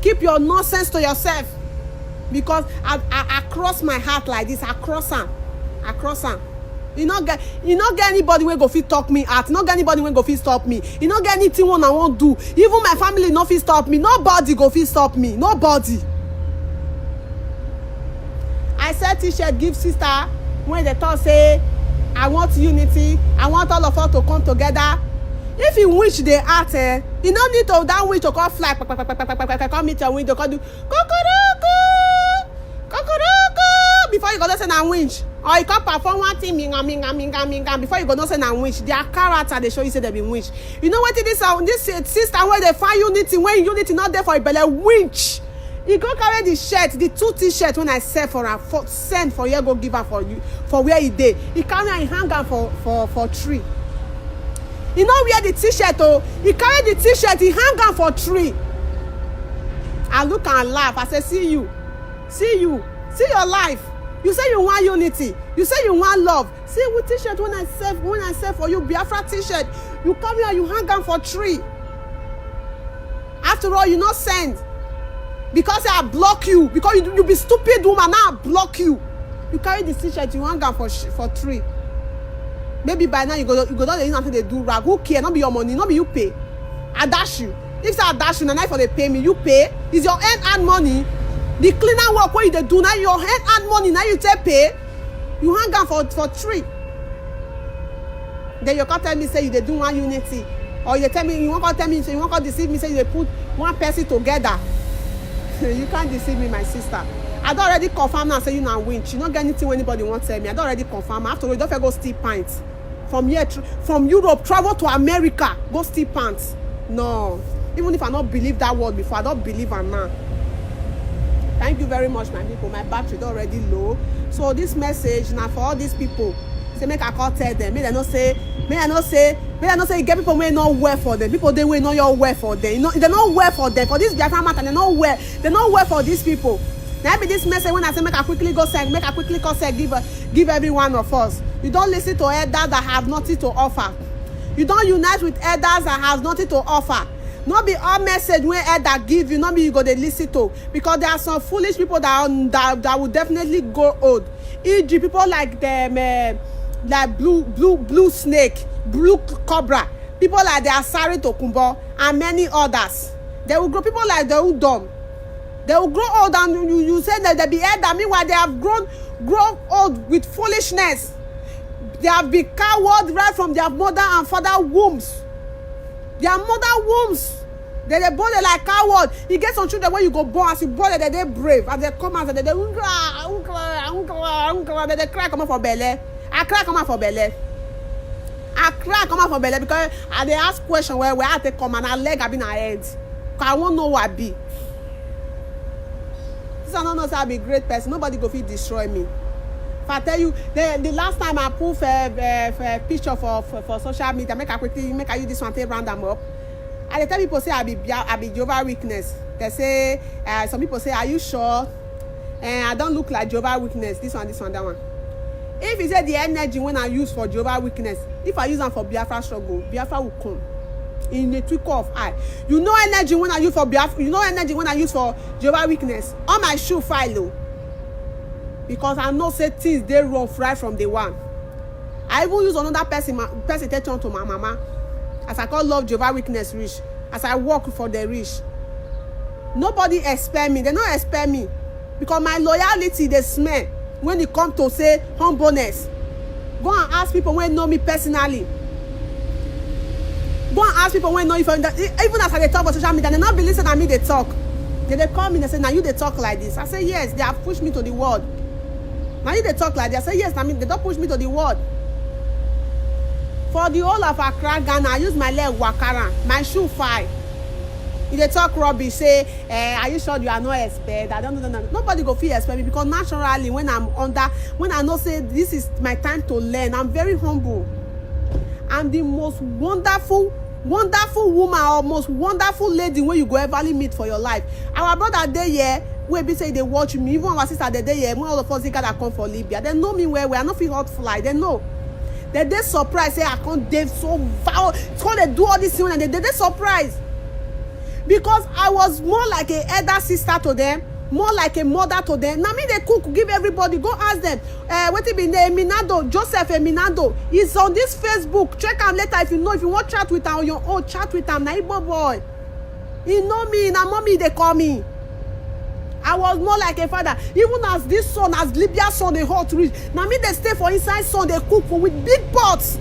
keep your nonsense to yourself. Because I cross my heart like this, I cross am. You no get anybody wey go fit talk me out. You no get anybody wey go fit stop me. You no get anything one I wan do. Even my family no fit stop me. Nobody go fit stop me. Nobody. I sell t-shirt give sister when they talk say I want unity. I want all of us to come together. If you wish the art, you no need to that wish to come fly, come meet your window, come do kukuruku, kukuruku before you go know say na winch. Or you can perform one thing minga before you go know say na winch. Their character they show you say they be winch. You know what it is? This sister where they find unity when unity not there for a belly winch. You go carry the shirt, the 2 t-shirts when I sell for her, send for you go give her for you for where he dey. He carry and hang am for tree. You know wear the t-shirt he carry the t-shirt, he hang am for tree. I look and laugh. I say see you, see your life. You say you want unity. You say you want love. See with t-shirt when I sell for you Biafra t-shirt, you come here, you hang am for tree. After all, you not send. Because I block you. Because you be stupid woman, now I block you. You carry the t-shirt, you hang am for tree. Maybe by now you go down the until they do rag. Who care? Not be your money, not be you pay. I dash you. If I dash you, na for they pay me, you pay. Is your hand money? The cleaner work what you dey do now, your hand money now you take pay. You hang am for tree. Then you can't tell me say you dey do one unity, or you tell me you want to tell me so you want to deceive me say you dey put one person together. You can't deceive me, my sister. I don't already confirm now say you na winch. You don't get anything when anybody wants to tell me. I don't already confirm. After all, you don't go steal pants from here from Europe, travel to America, go steal pants. No, even if I not believe that word before, I don't believe am now. Thank you very much, my people. My battery is already low. So this message now for all these people. Say make I call tell them. May I not say you get people wey not well for them. People they wey not your well for them. You know, they not well for them. For this Biafra matter, they not well for these people. Now be this message when I say make I quickly go send, give every one of us. You don't listen to elders that have nothing to offer. You don't unite with elders that have nothing to offer. Not be all message when elder give you, not be you go dey listen to, because there are some foolish people that will definitely go old. E.g. people like them, like blue snake, blue cobra, people like the Asari Tokumbo and many others. They will grow people like the Udom. They will grow old and you say that they be elder. Meanwhile, they have grown old with foolishness. They have been coward right from their mother and father wombs. Their mother wombs. They born like coward. You get some children when you go born, as you born, they brave. As they come out, they cry come out for belly. I cry come out for belly. Because they ask question where I take come and I leg have been her head. Because I won't know what I be. This I don't know say I be a great person. Nobody go fit destroy me. If I tell you the last time I put a picture for social media, make I use this one to round them up. And they tell people say I be Jehovah's Witness. They say some people say, are you sure? And I don't look like Jehovah's Witness. This one, that one. If you say the energy when I use for Jehovah's Witness, if I use them for Biafra struggle, Biafra will come in a twinkle of eye. You know energy when I use for Biafra. You know energy when I use for Jehovah's Witness. On my shoe file, because I know say things they run right from the one. I even use another person attention to my mama, as I call love Jehovah's Witness rich, as I work for the rich. Nobody expect me. They don't expect me because my loyalty they smell when it come to say humbleness. Go and ask people when know me personally. Go and ask people when know if even as I talk on social media, they not be listening to me. They talk. They call me and say, "Now you they talk like this." I say, "Yes, they have pushed me to the world." Now you they talk like that. I say, "Yes, I mean they don't push me to the world." For the whole of Accra, Ghana, I use my leg waka, my shoe fine. If they talk rubbish, say, are you sure you are not expert? I don't know. Nobody go feel expert me, because naturally, when I know say this is my time to learn, I'm very humble. I'm the most wonderful woman or most wonderful lady when you go ever meet for your life. Our brother dey here, wey be say they watch me. Even our sister dey here, when all of us gather come for Libya, they know me well. I no fit hot fly. They know. They surprised, say I can't date so vow. So they do all this thing, and they surprised. Because I was more like a elder sister to them, more like a mother to them. Now me they cook, give everybody, go ask them. What it be name? Eminado, Joseph Eminado. He's on this Facebook. Check him later if you know. If you want chat with him on your own, chat with him. Na Igbo boy. He know me. Na mommy they call me. I was more like a father. Even as this son, as Libya's son, they hot rich. Now me they stay for inside son, they cook for with big pots.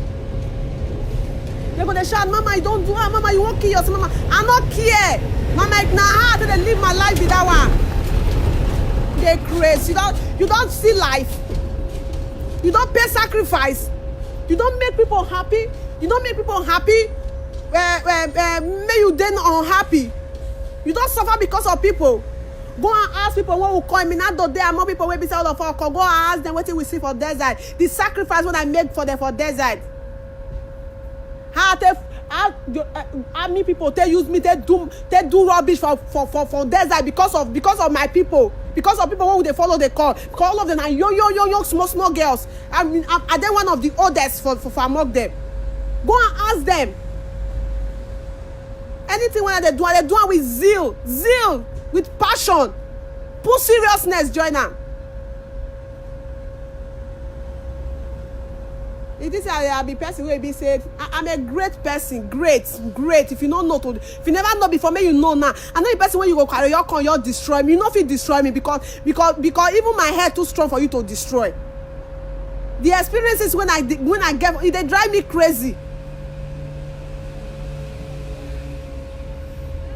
They go, they shout, Mama, you don't do that. Mama, you won't kill yourself. Mama, I don't care. Mama, nah, how do they live my life with that one? They crazy. You don't see life. You don't pay sacrifice. You don't make people happy. You don't make people happy. May you then unhappy. You don't suffer because of people. Go and ask people what will call me. Not there are more people will be say all of us. Go and ask them what we see for desert. The sacrifice what I make for them for desert. How many people they use me, they do rubbish for desert because of my people, because of people who they follow they call, because all of them are young small girls. I mean, are they one of the oldest for among them? Go and ask them. Anything when they do it with zeal, with passion, put seriousness join them. It is I be person who be said I'm a great person, great. If you don't know if you never know before, may you know now. I know the person when you go carry your con, you destroy me. You know if you destroy me because even my head too strong for you to destroy. The experiences when I get they drive me crazy.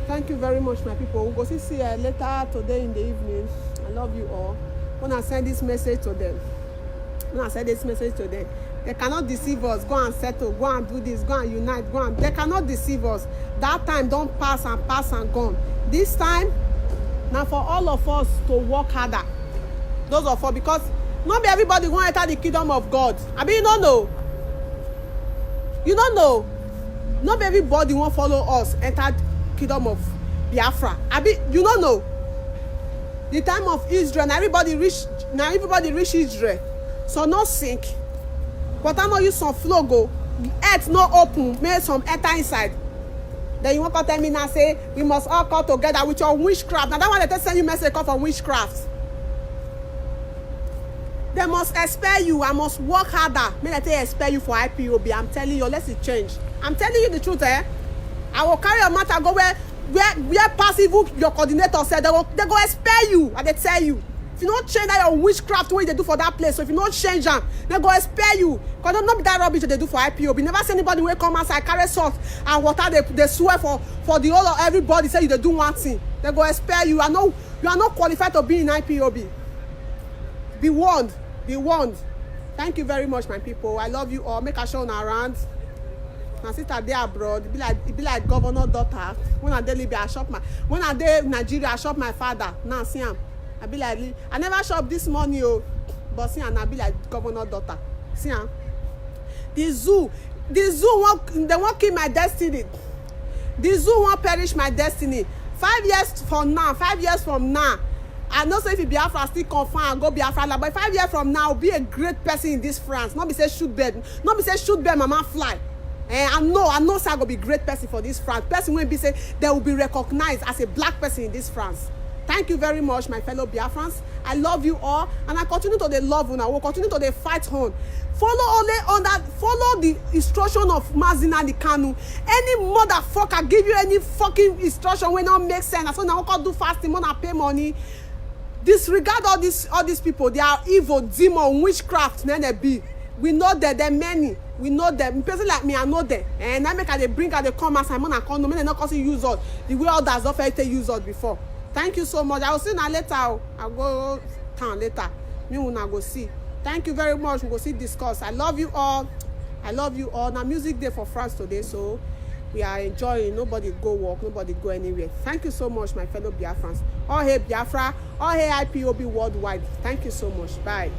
Thank you very much, my people. We'll go see you later today in the evening. I love you all. When I send this message to them, they cannot deceive us. Go and settle. Go and do this. Go and unite. They cannot deceive us. That time don't pass and gone. This time, now for all of us to work harder. Those of us, because not be everybody want to enter the kingdom of God. I mean, you don't know. You don't know. Not everybody want to follow us enter kingdom of Biafra. I mean, you don't know. The time of Israel, now everybody reach Israel. So no sink. But I know you some flow go. Earth no open. Make some enter inside. Then you want to tell me now say we must all come together with your witchcraft. Now that one they send you message come from witchcraft. They must expel you. I must work harder. May they expel you for IPOB. I'm telling you, let's change. I'm telling you the truth, eh? I will carry your matter go where past even your coordinator said they go expel you. And they tell you. If you don't change that your witchcraft way they do for that place, so if you don't change them, they go expel you. Because don't not be that rubbish they do for IPOB. Never see anybody will come outside, carry salt and water, they swear for the whole of everybody, say you they do one thing. They go expel you. You are not qualified to be in IPOB. Be warned. Be warned. Thank you very much, my people. I love you all. Make a show around. My sister there abroad, it be like governor daughter. When I dey Libya, I shop when I dey Nigeria, I shop my father. Now see him. I be like, I never shop this morning, but see, and I be like governor daughter. See, the zoo they won't kill my destiny. The zoo won't perish my destiny. 5 years from now, I know so if you Biafra still confirm and go Biafra, but 5 years from now, I'll be a great person in this France. Not be say shoot bird, mama fly. I know so I go be great person for this France. Person will be say they will be recognized as a black person in this France. Thank you very much, my fellow Biafrans. I love you all, and I continue to the love on. I will continue to the fight on. Follow the instruction of Mazina Kanu. Any motherfucker give you any fucking instruction when not make sense. So now I can do fasting, wanna pay money. Disregard all these people. They are evil, demon, witchcraft. Then they be. We know that they're many. We know them. Person like me, I know them. And I make they bring out the commerce. I'm gonna come. They not causing use us the way others not felt use us before. Thank you so much. I will see you later. I'll go town later. Me will not go see. Thank you very much. We will see discuss. I love you all. I love you all. Now music day for France today, so we are enjoying. Nobody go work, nobody go anywhere. Thank you so much, my fellow Biafrans. All hail Biafra, all hail IPOB worldwide. Thank you so much. Bye.